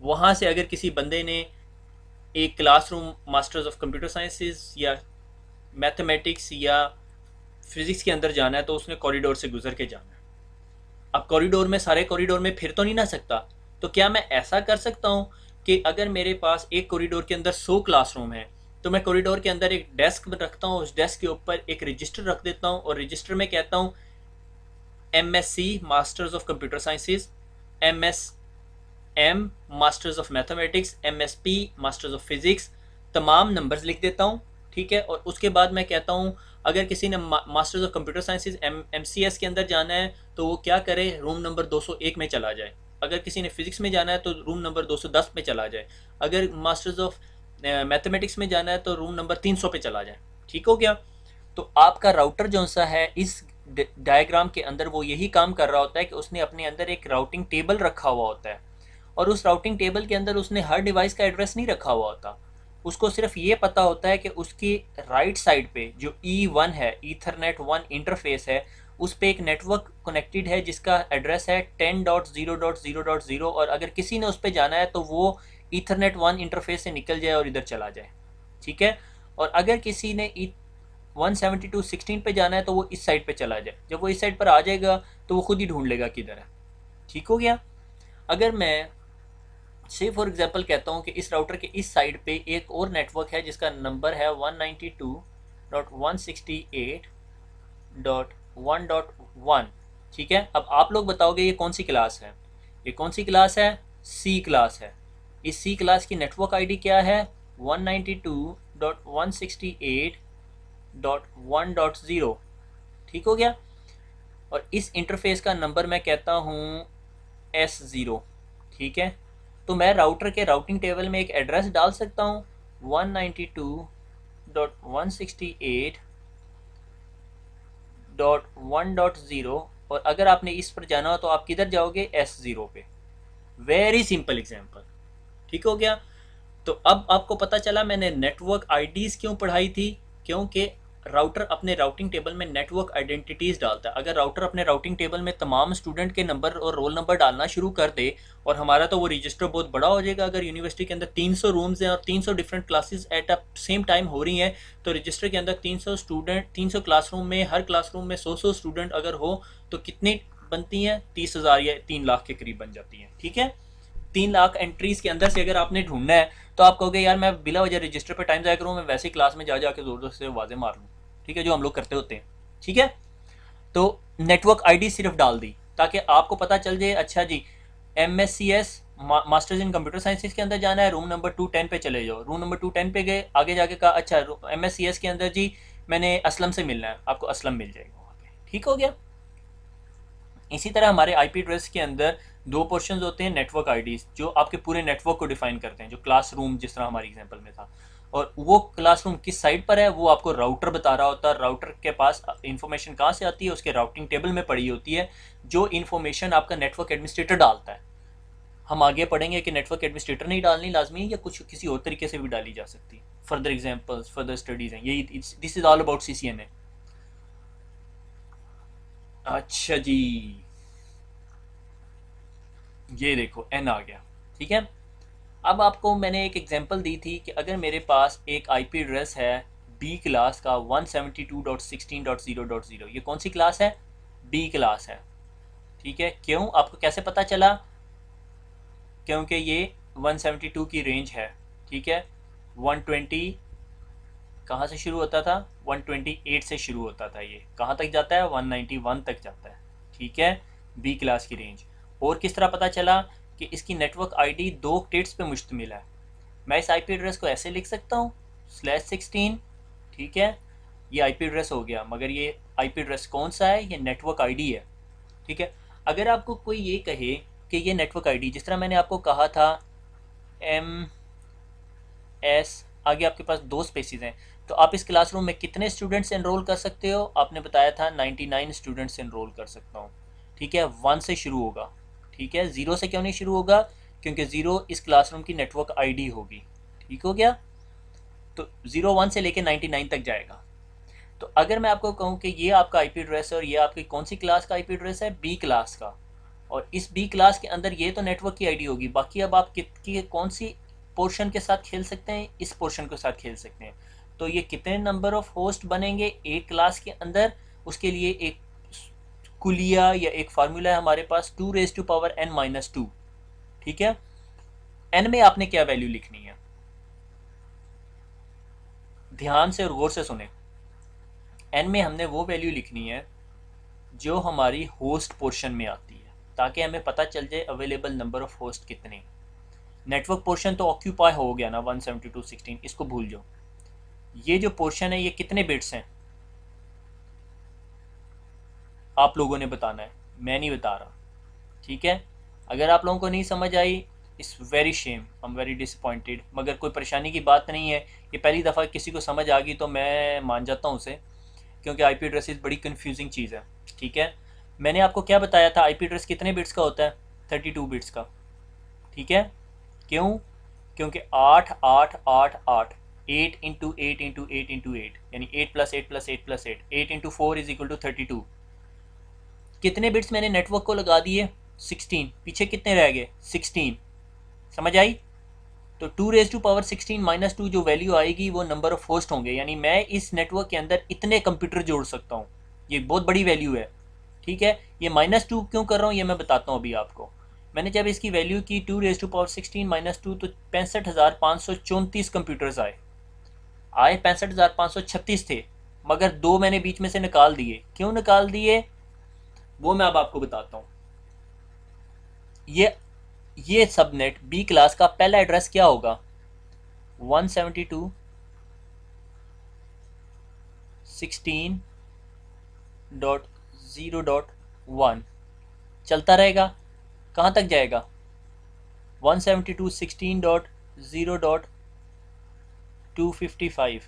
वहाँ से अगर किसी बंदे ने एक classroom masters of computer sciences या मैथमेटिक्स या फिजिक्स के अंदर जाना है तो उसने कॉरिडोर से गुजर के जाना है। अब कॉरिडोर में सारे कॉरिडोर में फिर तो नहीं ना सकता, तो क्या मैं ऐसा कर सकता हूँ कि अगर मेरे पास एक कॉरिडोर के अंदर 100 क्लासरूम है तो मैं कॉरिडोर के अंदर एक डेस्क रखता हूँ, उस डेस्क के ऊपर एक रजिस्टर रख देता हूँ और रजिस्टर में कहता हूँ MSc masters of computer sciences, MSm masters of mathematics, MSp masters of physics, तमाम नंबर्स लिख देता हूँ, ठीक है। और उसके बाद मैं कहता हूँ अगर किसी ने masters of computer sciences MCS के अंदर जाना है तो वो क्या करे, रूम नंबर 201 में चला जाए। अगर किसी ने फिजिक्स में जाना है तो रूम नंबर 210 में चला जाए। अगर मास्टर्स ऑफ मैथमेटिक्स में जाना है तो रूम नंबर 300 पे चला जाए। ठीक हो गया। तो आपका राउटर जो सा है इस डायग्राम के अंदर वो यही काम कर रहा होता है कि उसने अपने अंदर एक राउटिंग टेबल रखा हुआ होता है और उस राउटिंग टेबल के अंदर उसने हर डिवाइस का एड्रेस नहीं रखा हुआ होता। उसको सिर्फ ये पता होता है कि उसकी राइट साइड पे जो E1 है, ईथरनेट 1 इंटरफेस है, उस पे एक नेटवर्क कनेक्टेड है जिसका एड्रेस है 10.0.0.0 और अगर किसी ने उस पे जाना है तो वो ईथरनेट 1 इंटरफेस से निकल जाए और इधर चला जाए, ठीक है। और अगर किसी ने 172.16 पे जाना है तो वो इस साइड पे चला जाए। जब वो इस साइड पर आ जाएगा तो वो खुद ही ढूंढ लेगा किधर है। ठीक हो गया। अगर मैं से फॉर एग्जांपल कहता हूँ कि इस राउटर के इस साइड पे एक और नेटवर्क है जिसका नंबर है 192.168.1.1, ठीक है। अब आप लोग बताओगे ये कौन सी क्लास है, ये कौन सी क्लास है, सी क्लास है। इस सी क्लास की नेटवर्क आईडी क्या है, 192.168.1.0, ठीक हो गया। और इस इंटरफेस का नंबर मैं कहता हूँ S0, ठीक है। तो मैं राउटर के राउटिंग टेबल में एक एड्रेस डाल सकता हूँ 192.168.1.0 और अगर आपने इस पर जाना हो तो आप किधर जाओगे, S0 पे। वेरी सिंपल एग्जांपल, ठीक हो गया। तो अब आपको पता चला मैंने नेटवर्क आईडीज क्यों पढ़ाई थी, क्योंकि राउटर अपने राउटिंग टेबल में नेटवर्क आइडेंटिटीज डालता है। अगर राउटर अपने राउटिंग टेबल में तमाम स्टूडेंट के नंबर और रोल नंबर डालना शुरू कर दे और हमारा तो वो रजिस्टर बहुत बड़ा हो जाएगा। अगर यूनिवर्सिटी के अंदर 300 रूम्स हैं और 300 different classes at a same time हो रही हैं तो रजिस्टर के अंदर 300 स्टूडेंट, 300 क्लासरूम में, हर क्लासरूम में 100 स्टूडेंट अगर हो तो कितनी बनती हैं, 30,000 या 3 लाख के करीब बन जाती हैं, ठीक है। 3 लाख एंट्रीज के अंदर से अगर आपने ढूंढना है तो आप कहोगे यार मैं बिला वजह रजिस्टर पर टाइम ज़ाया करूँ, मैं वैसे ही क्लास में जा जाके जोर जोर से आवाज़ें मार लूँ, ठीक है, जो हम लोग करते होते हैं, ठीक है। तो नेटवर्क आईडी सिर्फ डाल दी ताकि आपको पता चल जाए, अच्छा जी MSCS masters in computer sciences के अंदर जाना है, रूम नंबर 210 पे चले जाओ। रूम नंबर 210 पे गए, आगे जाके कहा अच्छा MSCS के अंदर जी मैंने असलम से मिलना है, आपको असलम मिल जाएगा वहाँ पे, ठीक हो गया। इसी तरह हमारे आईपी एड्रेस के अंदर दो पोर्शंस होते हैं नेटवर्क आईडीज जो आपके पूरे नेटवर्क को डिफाइन करते हैं, जो क्लासरूम जिस तरह हमारी एग्जांपल में था, और वो क्लासरूम किस साइड पर है वो आपको राउटर बता रहा होता है। राउटर के पास इंफॉर्मेशन कहाँ से आती है, उसके राउटिंग टेबल में पड़ी होती है, जो इन्फॉर्मेशन आपका नेटवर्क एडमिनिस्ट्रेटर डालता है। हम आगे पढ़ेंगे कि नेटवर्क एडमिनिस्ट्रेटर नहीं डालनी लाजमी है या कुछ किसी और तरीके से भी डाली जा सकती है। फर्दर एग्जाम्पल्स, फर्दर स्टडीज हैं, यही this is all about CCNA। अच्छा जी, ये देखो N आ गया, ठीक है। अब आपको मैंने एक एग्जांपल दी थी कि अगर मेरे पास एक आईपी एड्रेस है B क्लास का 172.16.0.0, ये कौन सी क्लास है, B क्लास है, ठीक है। क्यों, आपको कैसे पता चला, क्योंकि ये 172 की रेंज है, ठीक है। 120 कहाँ से शुरू होता था, 128 से शुरू होता था, ये कहाँ तक जाता है, 191 तक जाता है, ठीक है। B क्लास की रेंज। और किस तरह पता चला कि इसकी नेटवर्क आईडी 2 ऑक्टेट्स पे मुश्तमिल है। मैं इस आईपी एड्रेस को ऐसे लिख सकता हूँ /16, ठीक है। ये आईपी एड्रेस हो गया, मगर ये आईपी एड्रेस कौन सा है, ये नेटवर्क आईडी है, ठीक है। अगर आपको कोई ये कहे कि ये नेटवर्क आईडी, जिस तरह मैंने आपको कहा था MS, आगे आपके पास 2 स्पेसिस हैं, तो आप इस क्लासरूम में कितने स्टूडेंट्स एनरोल कर सकते हो, आपने बताया था 99 स्टूडेंट्स एनरोल कर सकता हूँ, ठीक है, 1 से शुरू होगा। ठीक है, 0 से क्यों नहीं शुरू होगा? क्योंकि 0 इस क्लासरूम की नेटवर्क आईडी होगी। ठीक हो गया? तो 01 से लेके 99 तक जाएगा। तो अगर मैं आपको कहूँ कि ये आपका आईपी एड्रेस है और ये आपकी कौन सी क्लास का आईपी एड्रेस है? बी क्लास का। और इस बी क्लास के अंदर ये तो नेटवर्क की आईडी होगी, बाकी अब आप कितनी कौन सी पोर्शन के साथ खेल सकते हैं? इस पोर्शन के साथ खेल सकते हैं। तो ये कितने नंबर ऑफ होस्ट बनेंगे एक क्लास के अंदर? उसके लिए एक कुलिया या एक फार्मूला है हमारे पास, 2⁻n-2। ठीक है, n में आपने क्या वैल्यू लिखनी है? ध्यान से और गौर से सुने। n में हमने वो वैल्यू लिखनी है जो हमारी होस्ट पोर्शन में आती है, ताकि हमें पता चल जाए अवेलेबल नंबर ऑफ होस्ट कितने। नेटवर्क पोर्शन तो ऑक्यूपाई हो गया ना 172.16, इसको भूल जाओ। ये जो पोर्शन है ये कितने बिट्स हैं आप लोगों ने बताना है, मैं नहीं बता रहा। ठीक है, अगर आप लोगों को नहीं समझ आई, it's very shame, I am very disappointed, मगर कोई परेशानी की बात नहीं है। ये पहली दफ़ा किसी को समझ आ गई तो मैं मान जाता हूँ उसे, क्योंकि आईपी एड्रेस बड़ी कंफ्यूजिंग चीज़ है। ठीक है, मैंने आपको क्या बताया था? आईपी एड्रेस कितने बिट्स का होता है? 32 बिट्स का। ठीक है, क्यों? क्योंकि 8 8 8 8 8 इंटू 8 इंटू 8 इंटू 8 यानी 8 plus 8 plus 8 plus 8 8 into 4 is equal to 32। कितने बिट्स मैंने नेटवर्क को लगा दिए? 16। पीछे कितने रह गए? 16। समझ आई? तो 2⁻16 - 2 जो वैल्यू आएगी वो नंबर ऑफ होस्ट होंगे, यानी मैं इस नेटवर्क के अंदर इतने कंप्यूटर जोड़ सकता हूँ। ये बहुत बड़ी वैल्यू है। ठीक है, ये -2 क्यों कर रहा हूँ ये मैं बताता हूँ अभी आपको। मैंने जब इसकी वैल्यू की 2⁻16 - 2 तो 65,534 कंप्यूटर्स आए 65,536 थे, मगर 2 मैंने बीच में से निकाल दिए। क्यों निकाल दिए वो मैं अब आपको बताता हूँ। ये सबनेट बी क्लास का पहला एड्रेस क्या होगा? 172.16.0.1 चलता रहेगा। कहाँ तक जाएगा? 172.16.0.255।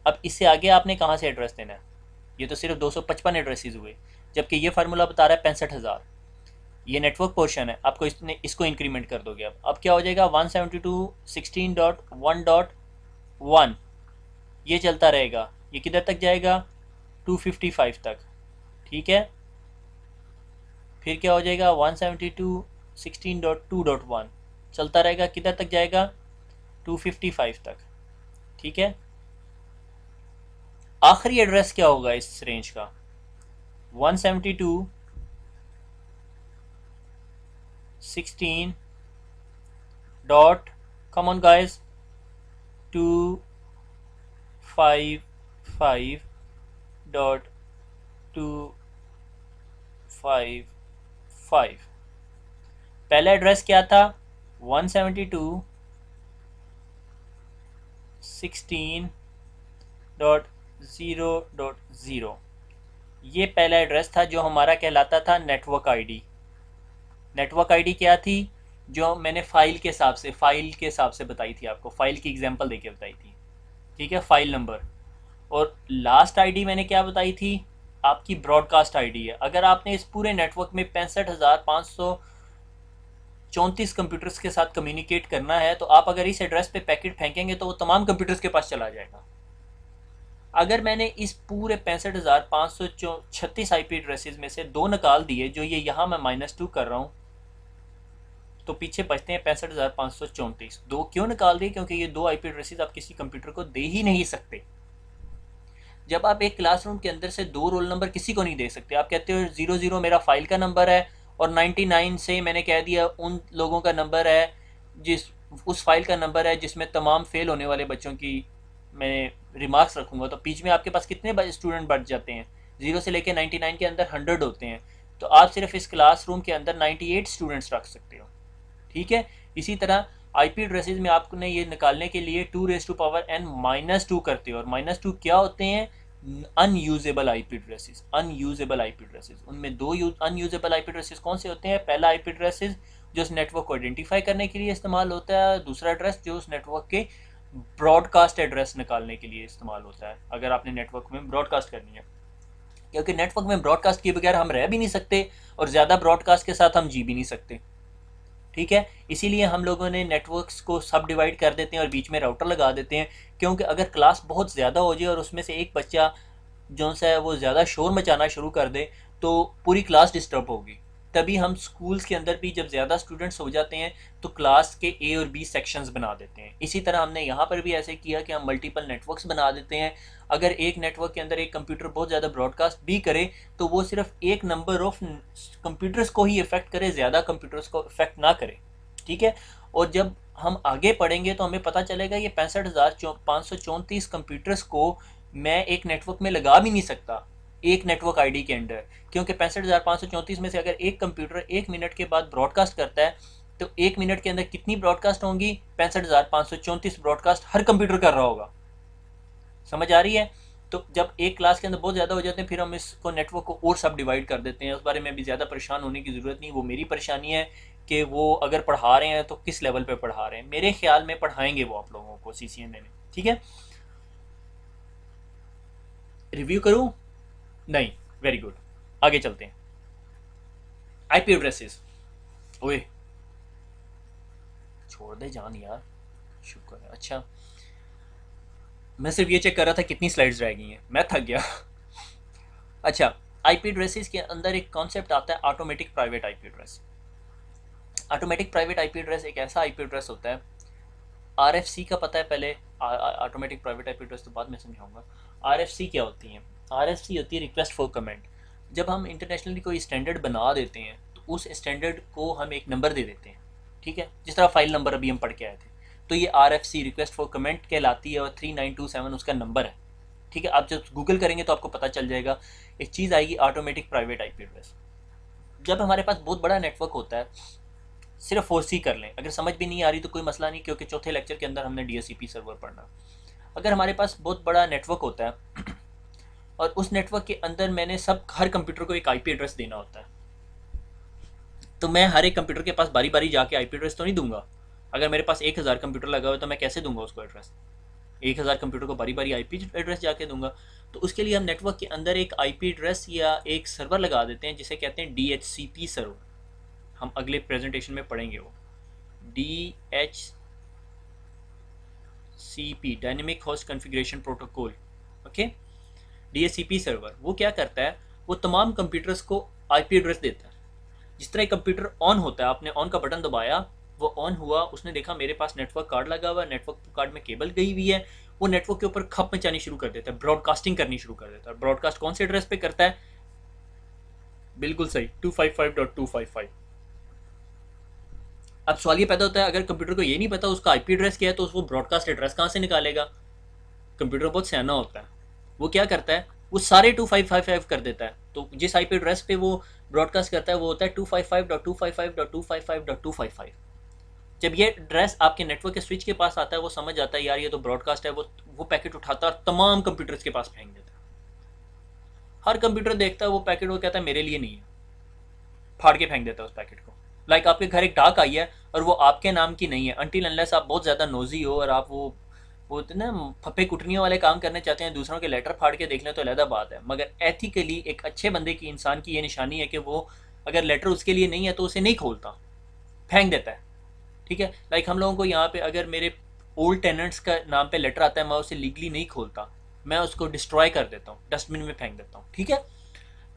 अब इससे आगे आपने कहाँ से एड्रेस देना है? ये तो सिर्फ 255 एड्रेसेस हुए, जबकि ये फार्मूला बता रहा है 65,000। ये नेटवर्क पोर्शन है, आपको इसको इंक्रीमेंट कर दोगे। अब क्या हो जाएगा? 172.16.1.1 ये चलता रहेगा। ये किधर तक जाएगा? 255 तक। ठीक है, फिर क्या हो जाएगा? 172.16.2.1 चलता रहेगा। किधर तक जाएगा? 255 तक। ठीक है, आखिरी एड्रेस क्या होगा इस रेंज का? 172.16 डॉट, कम ऑन गाइस, 255.255। पहला एड्रेस क्या था? 172.16.0.0। ये पहला एड्रेस था जो हमारा कहलाता था नेटवर्क आईडी। नेटवर्क आईडी क्या थी? जो मैंने फाइल के हिसाब से बताई थी आपको, फाइल की एग्जांपल देके बताई थी। ठीक है, फाइल नंबर। और लास्ट आईडी मैंने क्या बताई थी? आपकी ब्रॉडकास्ट आईडी है। अगर आपने इस पूरे नेटवर्क में 65,534 कंप्यूटर्स के साथ कम्युनिकेट करना है, तो आप अगर इस एड्रेस पे पैकेट फेंकेंगे तो वो तमाम कंप्यूटर्स के पास चला जाएगा। अगर मैंने इस पूरे 65,536 आईपी एड्रेसेस में से 2 निकाल दिए, जो ये यहाँ मैं -2 कर रहा हूँ, तो पीछे बचते हैं 65,534। 2 क्यों निकाल दिए? क्योंकि ये 2 आईपी एड्रेसेस आप किसी कंप्यूटर को दे ही नहीं सकते। जब आप एक क्लासरूम के अंदर से 2 रोल नंबर किसी को नहीं दे सकते, आप कहते हो 00 मेरा फाइल का नंबर है और 99 से मैंने कह दिया उन लोगों का नंबर है जिस उस फाइल का नंबर है जिसमें तमाम फेल होने वाले बच्चों की मैं रिमार्क्स रखूँगा, तो बीच में आपके पास कितने स्टूडेंट बढ़ जाते हैं? 0 से लेकर 99 के अंदर 100 होते हैं, तो आप सिर्फ इस क्लासरूम के अंदर 98 स्टूडेंट्स रख सकते हो। ठीक है, इसी तरह आईपी एड्रेसेस में आपने ये निकालने के लिए 2⁻n-2 करते हो, और -2 क्या होते हैं? Unusable IP addresses. Unusable IP addresses, उनमें 2 अनयूजेबल आईपी एड्रेसेस कौन से होते हैं? पहला आईपी एड्रेसेस जो उस नेटवर्क को आइडेंटिफाई करने के लिए इस्तेमाल होता है, दूसरा एड्रेस जो उस नेटवर्क के ब्रॉडकास्ट एड्रेस निकालने के लिए इस्तेमाल होता है, अगर आपने नेटवर्क में ब्रॉडकास्ट करनी है। क्योंकि नेटवर्क में ब्रॉडकास्ट किए बगैर हम रह भी नहीं सकते और ज़्यादा ब्रॉडकास्ट के साथ हम जी भी नहीं सकते। ठीक है, इसीलिए हम लोगों ने नेटवर्क्स को सब डिवाइड कर देते हैं और बीच में राउटर लगा देते हैं, क्योंकि अगर क्लास बहुत ज़्यादा हो जाए और उसमें से एक बच्चा जो सा है वो ज़्यादा शोर मचाना शुरू कर दे तो पूरी क्लास डिस्टर्ब होगी। तभी हम स्कूल्स के अंदर भी जब ज़्यादा स्टूडेंट्स हो जाते हैं तो क्लास के ए और बी सेक्शंस बना देते हैं। इसी तरह हमने यहाँ पर भी ऐसे किया कि हम मल्टीपल नेटवर्क्स बना देते हैं। अगर एक नेटवर्क के अंदर एक कंप्यूटर बहुत ज़्यादा ब्रॉडकास्ट भी करे तो वो सिर्फ एक नंबर ऑफ कंप्यूटर्स को ही इफ़ेक्ट करे, ज़्यादा कंप्यूटर्स को इफ़ेक्ट ना करे। ठीक है, और जब हम आगे पढ़ेंगे तो हमें पता चलेगा ये 65,534 कंप्यूटर्स को मैं एक नेटवर्क में लगा भी नहीं सकता एक नेटवर्क आईडी के अंडर, क्योंकि 65,534 में से अगर एक कंप्यूटर 1 मिनट के बाद ब्रॉडकास्ट करता है तो 1 मिनट के अंदर कितनी ब्रॉडकास्ट होंगी? 65,534 ब्रॉडकास्ट हर कंप्यूटर कर रहा होगा। समझ आ रही है? तो जब एक क्लास के अंदर बहुत ज़्यादा हो जाते हैं फिर हम इसको नेटवर्क को और सब डिवाइड कर देते हैं। उस बारे में भी ज़्यादा परेशान होने की ज़रूरत नहीं। वो मेरी परेशानी है कि वो अगर पढ़ा रहे हैं तो किस लेवल पे पढ़ा रहे हैं। मेरे ख्याल में पढ़ाएंगे वो आप लोगों को CCNA में। ठीक है, रिव्यू करूं? नहीं, वेरी गुड, आगे चलते हैं। IP एड्रेसेस, ओए छोड़ दे जान यार, शुक्र है। अच्छा, मैं सिर्फ ये चेक कर रहा था कितनी स्लाइड्स रह गई हैं, मैं थक गया। अच्छा, IP एड्रेसेस के अंदर एक कॉन्सेप्ट आता है automatic private IP address. Automatic private IP address एक ऐसा IP एड्रेस होता है, RFC का पता है पहले, ऑटोमेटिक प्राइवेट IP एड्रेस तो बाद में समझाऊंगा। RFC क्या होती है? RFC होती है रिक्वेस्ट फॉर कमेंट। जब हम इंटरनेशनली कोई स्टैंडर्ड बना देते हैं तो उस स्टैंडर्ड को हम एक नंबर दे देते हैं। ठीक है, जिस तरह फाइल नंबर अभी हम पढ़ के आए थे, तो ये RFC रिक्वेस्ट फॉर कमेंट कहलाती है और 3927 उसका नंबर है। ठीक है, आप जब गूगल करेंगे तो आपको पता चल जाएगा। एक चीज़ आएगी ऑटोमेटिक प्राइवेट IP एड्रेस। जब हमारे पास बहुत बड़ा नेटवर्क होता है, सिर्फ 4C कर लें, अगर समझ भी नहीं आ रही तो कोई मसला नहीं, क्योंकि चौथे लेक्चर के अंदर हमने DHCP सर्वर पढ़ना। अगर हमारे पास बहुत बड़ा नेटवर्क होता है और उस नेटवर्क के अंदर मैंने हर कंप्यूटर को एक IP एड्रेस देना होता है, तो मैं हर एक कंप्यूटर के पास बारी बारी जाके IP एड्रेस तो नहीं दूंगा। अगर मेरे पास 1000 कंप्यूटर लगा हुआ है तो मैं कैसे दूंगा उसको एड्रेस? 1000 कंप्यूटर को बारी बारी IP एड्रेस जाके दूंगा। तो उसके लिए हम नेटवर्क के अंदर एक IP एड्रेस या एक सर्वर लगा देते हैं जिसे कहते हैं DHCP सर्वर। हम अगले प्रेजेंटेशन में पढ़ेंगे वो DHCP, dynamic host configuration protocol. Okay, DHCP server वो क्या करता है? वो तमाम कंप्यूटर्स को IP एड्रेस देता है। जिस तरह कंप्यूटर ऑन होता है, आपने ऑन का बटन दबाया, वो ऑन हुआ, उसने देखा मेरे पास नेटवर्क कार्ड लगा हुआ है, नेटवर्क कार्ड में केबल गई हुई है, वो नेटवर्क के ऊपर खप मचानी शुरू कर देता है, ब्रॉडकास्टिंग करनी शुरू कर देता है। ब्रॉडकास्ट कौन से एड्रेस पे करता है? बिल्कुल सही, 255.255। अब सवाल ये पैदा होता है, अगर कंप्यूटर को ये नहीं पता उसका IP एड्रेस क्या है तो वो ब्रॉडकास्ट एड्रेस कहाँ से निकालेगा? कंप्यूटर बहुत सियाना होता है, वो क्या करता है? वो सारे 2555 कर देता है। तो जिस IP एड्रेस पे वो ब्रॉडकास्ट करता है वो होता है 255.255.255.255। जब ये एड्रेस आपके नेटवर्क के स्विच के पास आता है वो समझ आता है यार ये तो ब्रॉडकास्ट है, वो पैकेट उठाता है और तमाम कंप्यूटर्स के पास फेंक देता है। हर कंप्यूटर देखता है वो पैकेट, वो कहता है मेरे लिए नहीं है, फाड़ के फेंक देता है उस पैकेट को। लाइक आपके घर एक डाक आई है और वो आपके नाम की नहीं है, अनटिल अनलेस आप बहुत ज़्यादा नोजी हो और आप वो ना फप्पे कुटनियों वाले काम करने चाहते हैं, दूसरों के लेटर फाड़ के देख लें तो अलग बात है। मगर एथिकली एक अच्छे बंदे की, इंसान की ये निशानी है कि वो अगर लेटर उसके लिए नहीं है तो उसे नहीं खोलता, फेंक देता है। ठीक है, लाइक हम लोगों को यहाँ पे अगर मेरे ओल्ड टेनेंट्स का नाम पे लेटर आता है, मैं उसे लीगली नहीं खोलता, मैं उसको डिस्ट्रॉय कर देता हूँ, डस्टबिन में फेंक देता हूँ। ठीक है,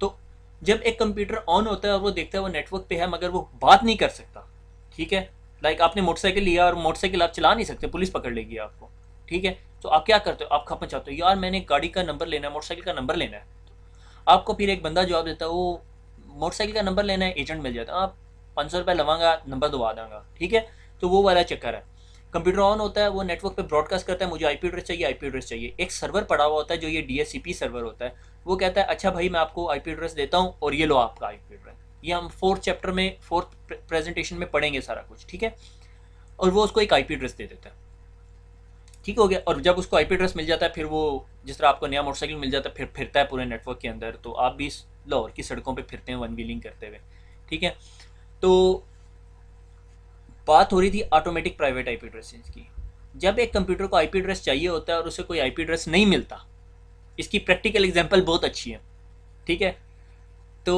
तो जब एक कंप्यूटर ऑन होता है और वो देखता है वो नेटवर्क पे है मगर वो बात नहीं कर सकता। ठीक है, लाइक आपने मोटरसाइकिल लिया और मोटरसाइकिल आप चला नहीं सकते, पुलिस पकड़ लेगी आपको। ठीक है, तो आप क्या करते हो? आप खपना चाहते हो यार मैंने गाड़ी का नंबर लेना है, मोटरसाइकिल का नंबर लेना है। आपको फिर एक बंदा जवाब देता है वो मोटरसाइकिल का नंबर लेना है, एजेंट मिल जाता है, आप 500 रुपये लवांगा, नंबर दबा दूंगा। ठीक है, तो वो वाला चक्कर है। कंप्यूटर ऑन होता है, वो नेटवर्क पे ब्रॉडकास्ट करता है, मुझे IP एड्रेस चाहिए, IP एड्रेस चाहिए। एक सर्वर पड़ा हुआ होता है जो ये DHCP सर्वर होता है, वो कहता है अच्छा भाई मैं आपको IP एड्रेस देता हूँ और ये लो आपका IP एड्रेस। ये हम 4th चैप्टर में 4th प्रेजेंटेशन में पढ़ेंगे सारा कुछ। ठीक है, और वो उसको एक IP एड्रेस दे देता है। ठीक हो गया, और जब उसको IP एड्रेस मिल जाता है फिर वो जिस तरह आपको नया मोटरसाइकिल मिल जाता है फिर फिरता है पूरे नेटवर्क के अंदर, तो आप भी लाहौर की सड़कों पे फिरते हैं वन व्हीलिंग करते हुए। ठीक है, तो बात हो रही थी ऑटोमेटिक प्राइवेट IP एड्रेसेस की। जब एक कंप्यूटर को IP एड्रेस चाहिए होता है और उसे कोई IP एड्रेस नहीं मिलता, इसकी प्रैक्टिकल एग्जांपल बहुत अच्छी है। ठीक है। तो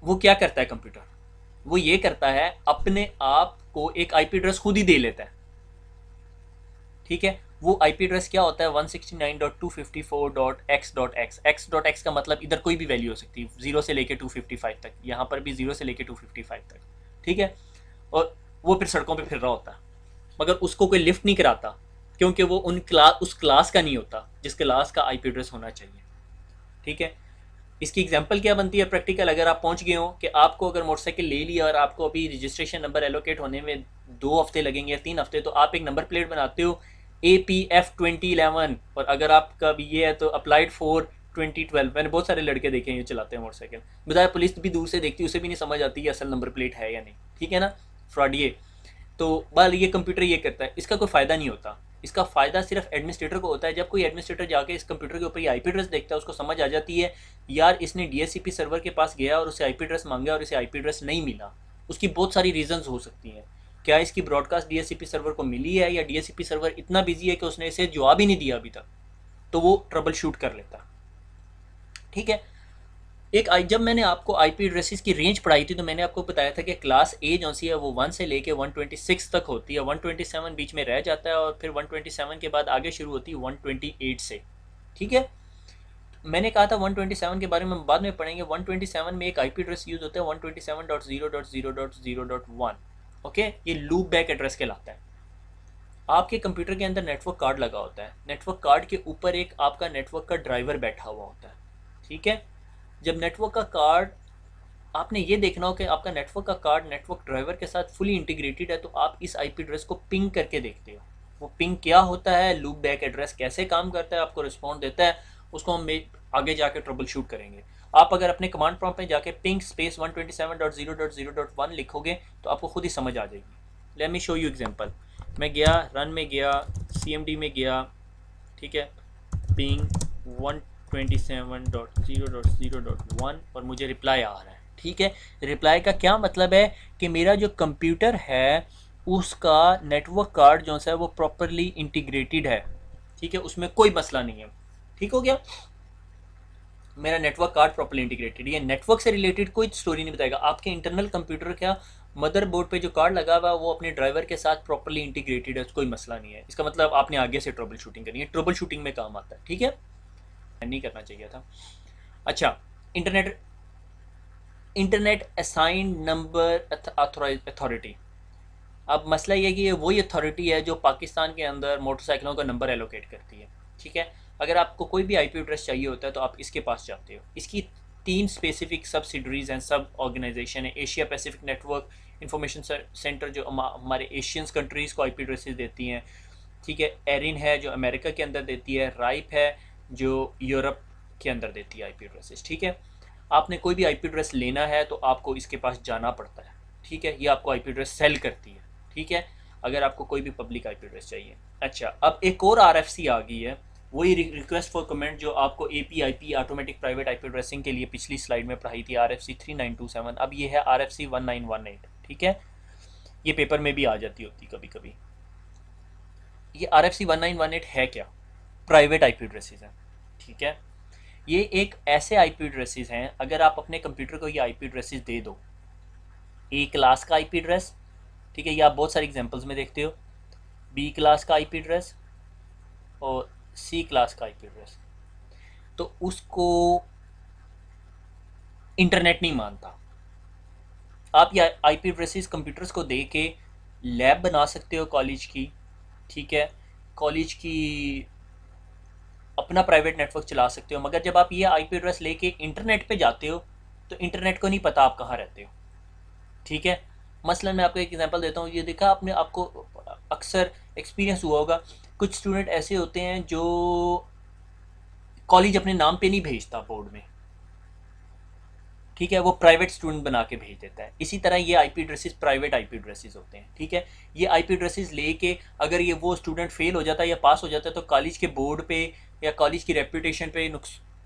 वो क्या करता है कंप्यूटर, वो ये करता है अपने आप को एक आईपी एड्रेस खुद ही दे लेता है। ठीक है, वो आईपी एड्रेस क्या होता है 169.254.x.x। x.x का मतलब इधर कोई भी वैल्यू हो सकती है, 0 से लेके 255 तक, यहाँ पर भी 0 से लेके 255 तक। ठीक है, और वो फिर सड़कों पे फिर रहा होता है, मगर उसको कोई लिफ्ट नहीं कराता, क्योंकि वो उस क्लास का नहीं होता जिस क्लास का आईपी एड्रेस होना चाहिए। ठीक है, इसकी एग्जांपल क्या बनती है प्रैक्टिकल, अगर आप पहुंच गए हो कि आपको अगर मोटरसाइकिल ले लिया और आपको अभी रजिस्ट्रेशन नंबर एलोकेट होने में 2 हफ्ते लगेंगे या 3 हफ्ते, तो आप एक नंबर प्लेट बनाते हो APF2011, और अगर आपका भी ये है तो अप्लाइड फॉर 2012। मैंने बहुत सारे लड़के देखे हैं ये चलाते हैं मोटरसाइकिल, बताया पुलिस भी दूर से देखती है, उसे भी नहीं समझ आती है असल नंबर प्लेट है या नहीं। ठीक है ना, फ्रॉड ये। तो बल ये कंप्यूटर ये करता है, इसका कोई फ़ायदा नहीं होता। इसका फ़ायदा सिर्फ एडमिनिस्ट्रेटर को होता है। जब कोई एडमिनिस्ट्रेटर जाके इस कंप्यूटर के ऊपर ये आईपी एड्रेस देखता है, उसको समझ आ जाती है यार इसने डीएससीपी सर्वर के पास गया और उसे आईपी एड्रेस मांगा और इसे आईपी एड्रेस नहीं मिला। उसकी बहुत सारी रीजंस हो सकती हैं, क्या इसकी ब्रॉडकास्ट डीएससीपी सर्वर को मिली है, या डीएससीपी सर्वर इतना बिजी है कि उसने इसे जवाब ही नहीं दिया अभी तक, तो वो ट्रबल शूट कर लेता। ठीक है, जब मैंने आपको आईपी एड्रेसेस की रेंज पढ़ाई थी तो मैंने आपको बताया था कि क्लास ए जो सी है वो 1 से लेके 126 तक होती है, 127 बीच में रह जाता है और फिर 127 के बाद आगे शुरू होती है 128 से। ठीक है, मैंने कहा था 127 के बारे में बाद में पढ़ेंगे। 127 में एक आईपी एड्रेस यूज होता है 127.0.0.0.1। ओके, ये लूप बैक एड्रेस कहलाता है। आपके कंप्यूटर के अंदर नेटवर्क कार्ड लगा होता है, नेटवर्क कार्ड के ऊपर एक आपका नेटवर्क का ड्राइवर बैठा हुआ होता है। ठीक है, जब नेटवर्क का कार्ड, आपने ये देखना हो कि आपका नेटवर्क का कार्ड नेटवर्क ड्राइवर के साथ फुली इंटीग्रेटेड है, तो आप इस आईपी एड्रेस को पिंग करके देखते हो। वो पिंग क्या होता है, लूप बैक एड्रेस कैसे काम करता है, आपको रिस्पॉन्ड देता है, उसको हम आगे जाके ट्रबल शूट करेंगे। आप अगर अपने कमांड प्रॉम्प्ट में जाके पिंग स्पेस 127.0.0.1 लिखोगे तो आपको खुद ही समझ आ जाएगी। Let me show you example. मैं गया रन में गया, CMD में गया, ठीक है, पिंग 127.0.0.1 और मुझे रिप्लाई आ रहा है। ठीक है, रिप्लाई का क्या मतलब है कि मेरा जो कंप्यूटर है उसका नेटवर्क कार्ड जो है वो प्रॉपरली इंटीग्रेटेड है। ठीक है, उसमें कोई मसला नहीं है। ठीक हो गया, मेरा नेटवर्क कार्ड प्रॉपरली इंटीग्रेटेड। ये नेटवर्क से रिलेटेड कोई स्टोरी नहीं बताएगा। आपके इंटरनल कंप्यूटर का मदरबोर्ड पे जो कार्ड लगा हुआ है वो अपने ड्राइवर के साथ प्रॉपरली इंटीग्रेटेड है, कोई मसला नहीं है। इसका मतलब आपने आगे से ट्रबल शूटिंग करनी है, ट्रबल शूटिंग में काम आता है। ठीक है, नहीं करना चाहिए था। अच्छा, internet internet assigned number authority. अब मसला ये कि ये वही अथॉरिटी है जो पाकिस्तान के अंदर मोटरसाइकिलों का नंबर एलोकेट करती है। ठीक है, अगर आपको कोई भी आईपी एड्रेस चाहिए होता है तो आप इसके पास जाते हो। इसकी 3 स्पेसिफिक सब्सिडरीज हैं, सब ऑर्गेनाइजेशन है। Asia Pacific network information centre जो हमारे एशियंस कंट्रीज़ को आईपी एड्रेसेस देती हैं। ठीक है, एरिन है जो अमेरिका के अंदर देती है, राइप है जो यूरोप के अंदर देती है आईपी एड्रेसेस। ठीक है, आपने कोई भी आईपी एड्रेस लेना है तो आपको इसके पास जाना पड़ता है। ठीक है, ये आपको आईपी एड्रेस सेल करती है। ठीक है, अगर आपको कोई भी पब्लिक आईपी एड्रेस चाहिए। अच्छा, अब एक और आरएफसी आ गई है, वही रिक्वेस्ट फॉर कमेंट जो आपको APIP automatic private IP addressing के लिए पिछली स्लाइड में पढ़ाई थी, RFC 3927। अब ये है RFC 1918। ठीक है, ये पेपर में भी आ जाती होती कभी कभी। ये RFC 1918 है क्या? प्राइवेट आईपी एड्रेसेस हैं। ठीक है, ये एक ऐसे आईपी एड्रेसेस हैं, अगर आप अपने कंप्यूटर को ये आईपी एड्रेसेस दे दो, A क्लास का आईपी एड्रेस, ठीक है, ये आप बहुत सारे एग्जांपल्स में देखते हो, B क्लास का आईपी एड्रेस और C क्लास का आईपी एड्रेस, तो उसको इंटरनेट नहीं मानता। आप ये आईपी एड्रेसेस कंप्यूटर्स को दे के लैब बना सकते हो कॉलेज की। ठीक है, कॉलेज की अपना प्राइवेट नेटवर्क चला सकते हो, मगर जब आप ये आईपी एड्रेस लेके इंटरनेट पे जाते हो तो इंटरनेट को नहीं पता आप कहाँ रहते हो। ठीक है, मसलन मैं आपको एक एग्जांपल देता हूँ। ये देखा आपने, आपको अक्सर एक्सपीरियंस हुआ होगा, कुछ स्टूडेंट ऐसे होते हैं जो कॉलेज अपने नाम पे नहीं भेजता बोर्ड में। ठीक है, वो प्राइवेट स्टूडेंट बना के भेज देता है। इसी तरह ये IP addresses private IP addresses होते हैं। ठीक है, ये आईपी एड्रेसेस लेके अगर ये वो स्टूडेंट फेल हो जाता है या पास हो जाता है तो कॉलेज के बोर्ड पे या कॉलेज की रेपुटेशन पे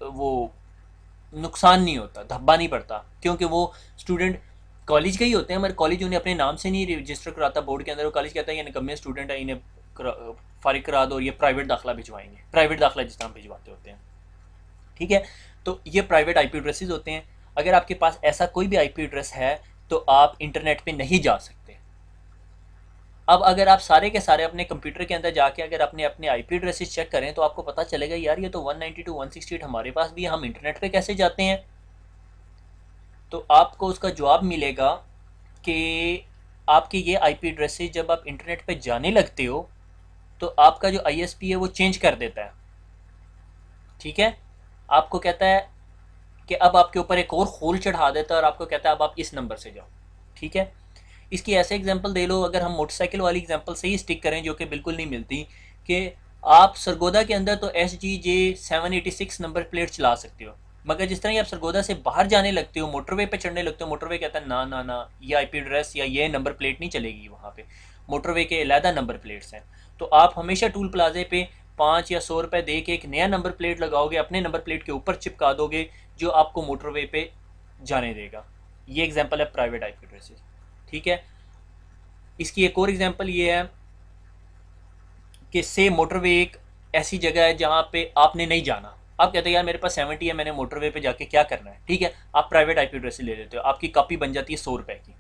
वो नुकसान नहीं होता, धब्बा नहीं पड़ता, क्योंकि वो स्टूडेंट कॉलेज के ही होते हैं, मगर कॉलेज उन्हें अपने नाम से नहीं रजिस्टर कराता बोर्ड के अंदर। वो कॉलेज कहता है ये निकम्मे स्टूडेंट है, इन्हें फारिग करा दो और ये प्राइवेट दाखिला भिजवाएंगे, प्राइवेट दाखिला जिस तरह भिजवाते होते हैं। ठीक है, तो ये प्राइवेट आईपी एड्रेसेस होते हैं। अगर आपके पास ऐसा कोई भी आईपी एड्रेस है तो आप इंटरनेट पे नहीं जा सकते। अब अगर आप सारे के सारे अपने कंप्यूटर के अंदर जाके अगर अपने अपने आईपी एड्रेसेस चेक करें तो आपको पता चलेगा यार ये तो 192.168 हमारे पास भी है, हम इंटरनेट पे कैसे जाते हैं। तो आपको उसका जवाब मिलेगा कि आपके ये आईपी एड्रेसेस जब आप इंटरनेट पे जाने लगते हो तो आपका जो आईएसपी है वो चेंज कर देता है। ठीक है, आपको कहता है कि अब आपके ऊपर एक और होल चढ़ा देता है और आपको कहता है अब आप इस नंबर से जाओ। ठीक है, इसकी ऐसे एग्जांपल दे लो, अगर हम मोटरसाइकिल वाली एग्जांपल से ही स्टिक करें जो कि बिल्कुल नहीं मिलती, कि आप सरगोदा के अंदर तो SGJ 786 नंबर प्लेट चला सकते हो, मगर जिस तरह ही आप सरगोदा से बाहर जाने लगते हो, मोटरवे पे चढ़ने लगते हो, मोटरवे कहता है ना ना ना, ये आईपी एड्रेस या ये नंबर प्लेट नहीं चलेगी वहाँ पे, मोटरवे के अलहदा नंबर प्लेट्स हैं। तो आप हमेशा टूल प्लाजे पे 5 या 100 रुपये दे के एक नया नंबर प्लेट लगाओगे, अपने नंबर प्लेट के ऊपर चिपका दोगे, जो आपको मोटरवे पे जाने देगा। ये एग्जाम्पल है प्राइवेट आईपी एड्रेसेस। ठीक है, इसकी एक और एग्जांपल ये है कि से मोटरवे एक ऐसी जगह है जहाँ पे आपने नहीं जाना, आप कहते हैं यार मेरे पास 70 है, मैंने मोटरवे पे जाके क्या करना है। ठीक है, आप प्राइवेट आईपी एड्रेस ले लेते हो, आपकी कॉपी बन जाती है 100 रुपये की।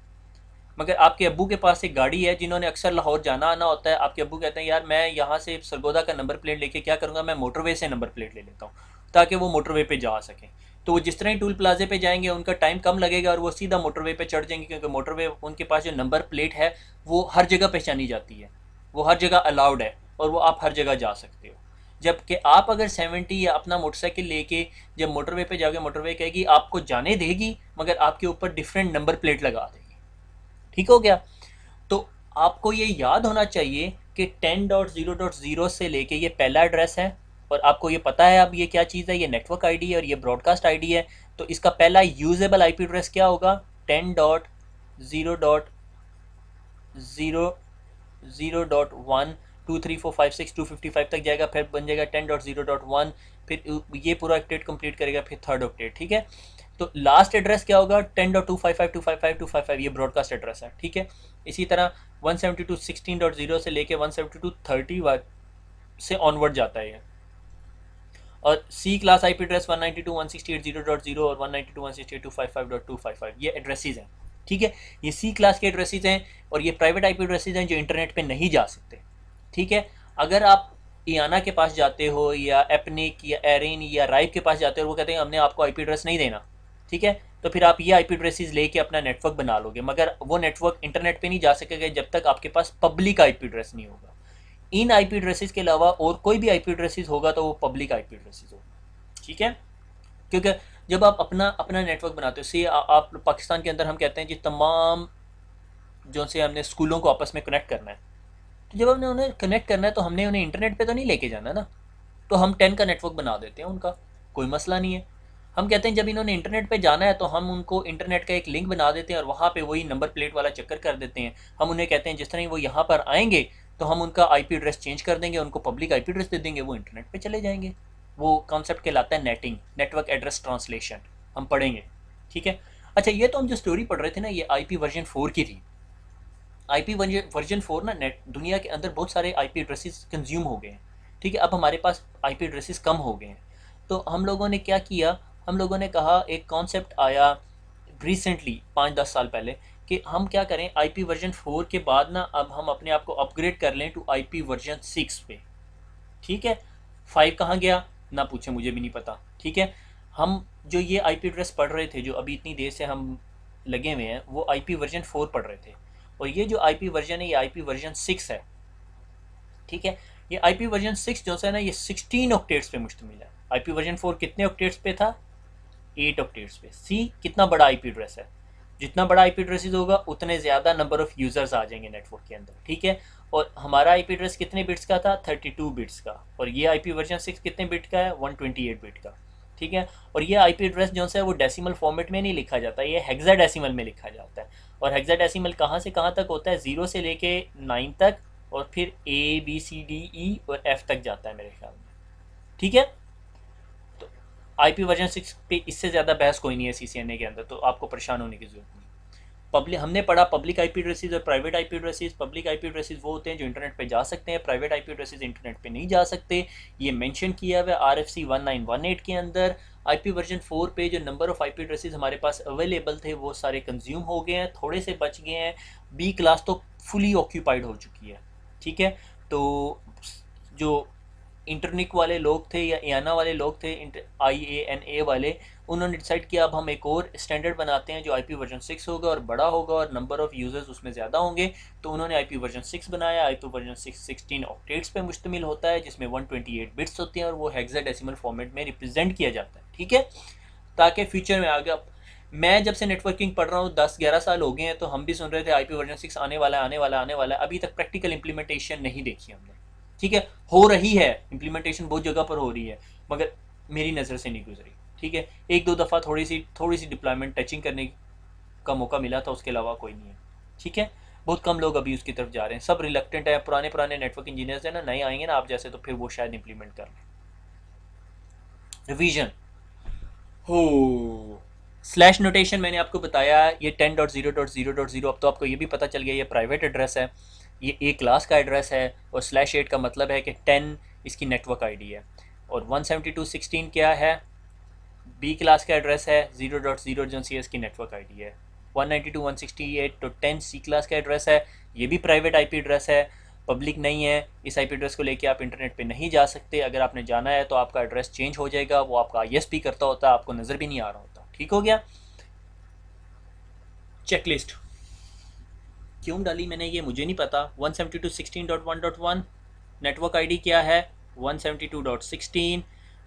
मगर आपके अब्बू के पास एक गाड़ी है जिन्होंने अक्सर लाहौर जाना आना होता है, आपके अब्बू कहते हैं यार मैं यहाँ से सरगोदा का नंबर प्लेट लेके क्या करूँगा, मैं मोटरवे से नंबर प्लेट ले लेता हूँ ताकि वो मोटरवे पे जा सकें। तो वो जिस तरह ही टूल प्लाजे पे जाएंगे उनका टाइम कम लगेगा और वो सीधा मोटरवे पे चढ़ जाएंगे, क्योंकि मोटरवे उनके पास जो नंबर प्लेट है वो हर जगह पहचानी जाती है, वो हर जगह अलाउड है और वो आप हर जगह जा सकते हो। जबकि आप अगर 70 या अपना मोटरसाइकिल लेके जब मोटरवे पे जाओगे, मोटरवे कहेगी आपको जाने देगी मगर आपके ऊपर डिफरेंट नंबर प्लेट लगा देगी। ठीक हो गया। तो आपको ये याद होना चाहिए कि 10.0.0 से लेके ये पहला एड्रेस है और आपको ये पता है अब ये क्या चीज़ है, ये नेटवर्क आईडी है और ये ब्रॉडकास्ट आईडी है। तो इसका पहला यूजेबल आईपी एड्रेस क्या होगा, 10.0.0.1 23456 255 तक जाएगा, फिर बन जाएगा 10.0.1, फिर ये पूरा ऑक्टेट कंप्लीट करेगा, फिर थर्ड ऑक्टेट। ठीक है, तो लास्ट एड्रेस क्या होगा, 10.255.255.255, ये ब्रॉडकास्ट एड्रेस है। ठीक है, इसी तरह 172.16.0 से लेके 172.30 से ऑनवर्ड जाता है ये। और सी क्लास आईपी एड्रेस 192.168.0.0 और 192.168.255.255 ये एड्रेसेस हैं। ठीक है, ये सी क्लास के एड्रेसेस हैं और ये प्राइवेट आईपी एड्रेसेस हैं जो इंटरनेट पे नहीं जा सकते। ठीक है, अगर आप इयाना के पास जाते हो या एपनिक या एरिन या राइब के पास जाते हो और वो कहते हैं हमने आपको आईपी एड्रेस नहीं देना, ठीक है, तो फिर आप ये आईपी एड्रेसेस लेके अपना नेटवर्क बना लोगे, मगर वो नेटवर्क इंटरनेट पे नहीं जा सकेगा जब तक आपके पास पब्लिक आईपी एड्रेस नहीं होगा। इन आईपी एड्रेसेस के अलावा और कोई भी आईपी एड्रेसेस होगा तो वो पब्लिक आईपी एड्रेसेस होगा। ठीक है, क्योंकि जब आप अपना अपना नेटवर्क बनाते हो, सी आप पाकिस्तान के अंदर हम कहते हैं जी तमाम जो से हमने स्कूलों को आपस में कनेक्ट करना है, तो जब हमने उन्हें कनेक्ट करना है तो हमने उन्हें इंटरनेट पे तो नहीं लेके जाना ना, तो हम 10 का नेटवर्क बना देते हैं, उनका कोई मसला नहीं है। हम कहते हैं जब इन्होंने इंटरनेट पे जाना है तो हम उनको इंटरनेट का एक लिंक बना देते हैं और वहाँ पे वही नंबर प्लेट वाला चक्कर कर देते हैं। हम उन्हें कहते हैं जिस तरह वो यहाँ पर आएंगे तो हम उनका आईपी एड्रेस चेंज कर देंगे, उनको पब्लिक आईपी एड्रेस दे देंगे, वो इंटरनेट पे चले जाएंगे। वो कॉन्सेप्ट कहलाता है नेटिंग, नेटवर्क एड्रेस ट्रांसलेशन, हम पढ़ेंगे। ठीक है, अच्छा ये तो हम जो स्टोरी पढ़ रहे थे ना ये IP वर्जन 4 की थी। IP वर्जन 4 ना नेट दुनिया के अंदर बहुत सारे IP एड्रेसेस कंज्यूम हो गए हैं। ठीक है, अब हमारे पास IP एड्रेसेस कम हो गए हैं, तो हम लोगों ने क्या किया, हम लोगों ने कहा एक कॉन्सेप्ट आया रिसेंटली 5-10 साल पहले कि हम क्या करें IP वर्जन 4 के बाद ना अब हम अपने आप को अपग्रेड कर लें टू IP वर्जन 6 पे। ठीक है, 5 कहाँ गया ना पूछे, मुझे भी नहीं पता। ठीक है, हम जो ये IP एड्रेस पढ़ रहे थे जो अभी इतनी देर से हम लगे हुए हैं वो IP वर्जन 4 पढ़ रहे थे, और ये जो IP वर्जन है ये IP वर्जन 6 है। ठीक है, ये IP वर्जन 6 जो है ना ये 16 ऑक्टेट्स पे मुश्तमिल है। IP वर्जन 4 कितने ऑक्टेट्स पे था, 8 ऑक्टेट्स पे। सी कितना बड़ा IP एड्रेस है, जितना बड़ा IP एड्रेस होगा उतने ज़्यादा नंबर ऑफ यूज़र्स आ जाएंगे नेटवर्क के अंदर। ठीक है, और हमारा IP एड्रेस कितने बिट्स का था, 32 बिट्स का, और ये IP वर्जन 6 कितने बिट का है, 128 बिट का। ठीक है, और ये IP एड्रेस जो है वो डेसिमल फॉर्मेट में नहीं लिखा जाता, ये हेक्साडेसिमल में लिखा जाता है। और हेक्साडेसिमल कहाँ से कहाँ तक होता है, 0 से लेके 9 तक, और फिर ABCDE और F तक जाता है मेरे ख्याल में। ठीक है, तो IP वर्जन 6 पे इससे ज़्यादा बहस कोई नहीं है CCNA के अंदर, तो आपको परेशान होने की ज़रूरत नहीं। पब्लिक हमने पढ़ा पब्लिक आईपी एड्रेसेस और private IP addresses. Public IP addresses वो होते हैं जो इंटरनेट पे जा सकते हैं, प्राइवेट आईपी एड्रेसेस इंटरनेट पे नहीं जा सकते। ये मेंशन किया हुआ है RFC 1918 के अंदर। आईपी वर्जन 4 पे जो नंबर ऑफ आईपी एड्रेसेस हमारे पास अवेलेबल थे वो सारे कंज्यूम हो गए हैं, थोड़े से बच गए हैं। बी क्लास तो फुली ऑक्यूपाइड हो चुकी है, ठीक है। तो जो इंटरनिक वाले लोग थे या याना वाले लोग थे, IANA वाले, उन्होंने डिसाइड किया अब हम एक और स्टैंडर्ड बनाते हैं जो आईपी वर्जन 6 होगा और बड़ा होगा और नंबर ऑफ़ यूज़र्स उसमें ज़्यादा होंगे। तो उन्होंने आईपी वर्जन 6 बनाया। आईपी वर्जन 6 16 ऑक्टेट्स पे मुश्तमिल होता है, जिसमें 128 बिट्स होते हैं और वो हेक्साडेसिमल फॉर्मेट में रिप्रेजेंट किया जाता है, ठीक है। ताकि फ्यूचर में आगे, मैं जब से नेटवर्किंग पढ़ रहा हूँ 10-11 साल हो गए हैं, तो हम भी सुन रहे थे आईपी वर्जन 6 आने वाला आने वाला आने वाला। अभी तक प्रैक्टिकल इंप्लीमेंटेशन नहीं देखी हमने, ठीक है। हो रही है इंप्लीमेंटेशन, बहुत जगह पर हो रही है, मगर मेरी नज़र से नहीं गुजरी, ठीक है। एक दो दफ़ा थोड़ी सी डिप्लॉयमेंट टचिंग करने का मौका मिला था, उसके अलावा कोई नहीं है, ठीक है। बहुत कम लोग अभी उसकी तरफ जा रहे हैं, सब रिलक्टेंट है। पुराने नेटवर्क इंजीनियर्स हैं ना, नए आएंगे ना आप जैसे, तो फिर वो शायद इंप्लीमेंट कर लें। रिवीजन हो स्लैश नोटेशन मैंने आपको बताया, ये 10.0.0.0। अब तो आपको ये भी पता चल गया ये प्राइवेट एड्रेस है, ये ए क्लास का एड्रेस है, और /8 का मतलब है कि 10 इसकी नेटवर्क आईडी है, और 172.16 क्या है, बी क्लास का एड्रेस है, 0.0 जो सी एस की नेटवर्क आईडी है। 192.168.10 सी क्लास का एड्रेस है, ये भी प्राइवेट आईपी एड्रेस है, पब्लिक नहीं है। इस आईपी एड्रेस को लेके आप इंटरनेट पे नहीं जा सकते। अगर आपने जाना है तो आपका एड्रेस चेंज हो जाएगा, वो आपका ISP करता होता है, आपको नज़र भी नहीं आ रहा होता, ठीक हो गया। चेकलिस्ट क्यों डाली मैंने ये मुझे नहीं पता। 172.16.1.1 नेटवर्क आईडी क्या है, 172.16।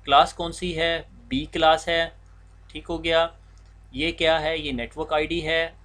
क्लास कौन सी है, बी क्लास है, ठीक हो गया। ये क्या है, ये नेटवर्क आईडी है,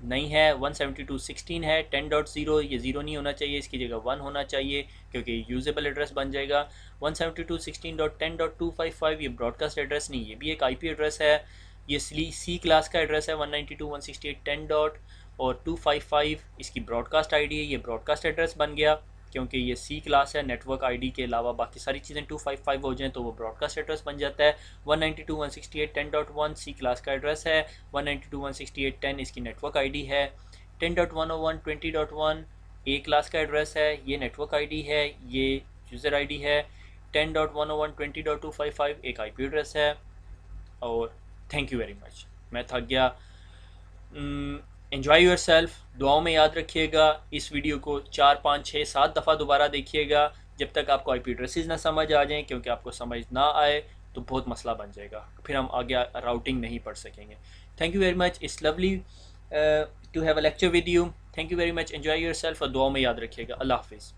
नहीं है, 172.16 है। 10.0 ये 0 नहीं होना चाहिए, इसकी जगह 1 होना चाहिए क्योंकि यूजेबल एड्रेस बन जाएगा। 172.16.10.255 ये ब्रॉडकास्ट एड्रेस नहीं, ये भी एक आईपी एड्रेस है। ये सी क्लास का एड्रेस है 192.168.10. और 255 इसकी ब्रॉडकास्ट आईडी है, ये ब्रॉडकास्ट एड्रेस बन गया क्योंकि ये सी क्लास है। नेटवर्क आईडी के अलावा बाकी सारी चीज़ें 255 हो जाएं तो वो ब्रॉडकास्ट एड्रेस बन जाता है। 192.168.10.1 सी क्लास का एड्रेस है, 192.168.10 इसकी नेटवर्क आईडी है। 10.101 20.1 ए क्लास का एड्रेस है, ये नेटवर्क आईडी है, ये यूज़र आईडी है। 10.101 20.255 एक आईपी एड्रेस है। और थैंक यू वेरी मच, मैं थक गया। एन्जॉय योर सेल्फ, दुआओं में याद रखिएगा। इस वीडियो को 4 5 6 7 दफ़ा दोबारा देखिएगा जब तक आपको आईपी एड्रेसेस ना समझ आ जाएं, क्योंकि आपको समझ ना आए तो बहुत मसला बन जाएगा, फिर हम आगे राउटिंग नहीं पढ़ सकेंगे। Thank you very much, it's lovely to have a lecture with you. Thank you very much, enjoy yourself और दुआओं में याद रखिएगा। अल्लाह हाफिज़।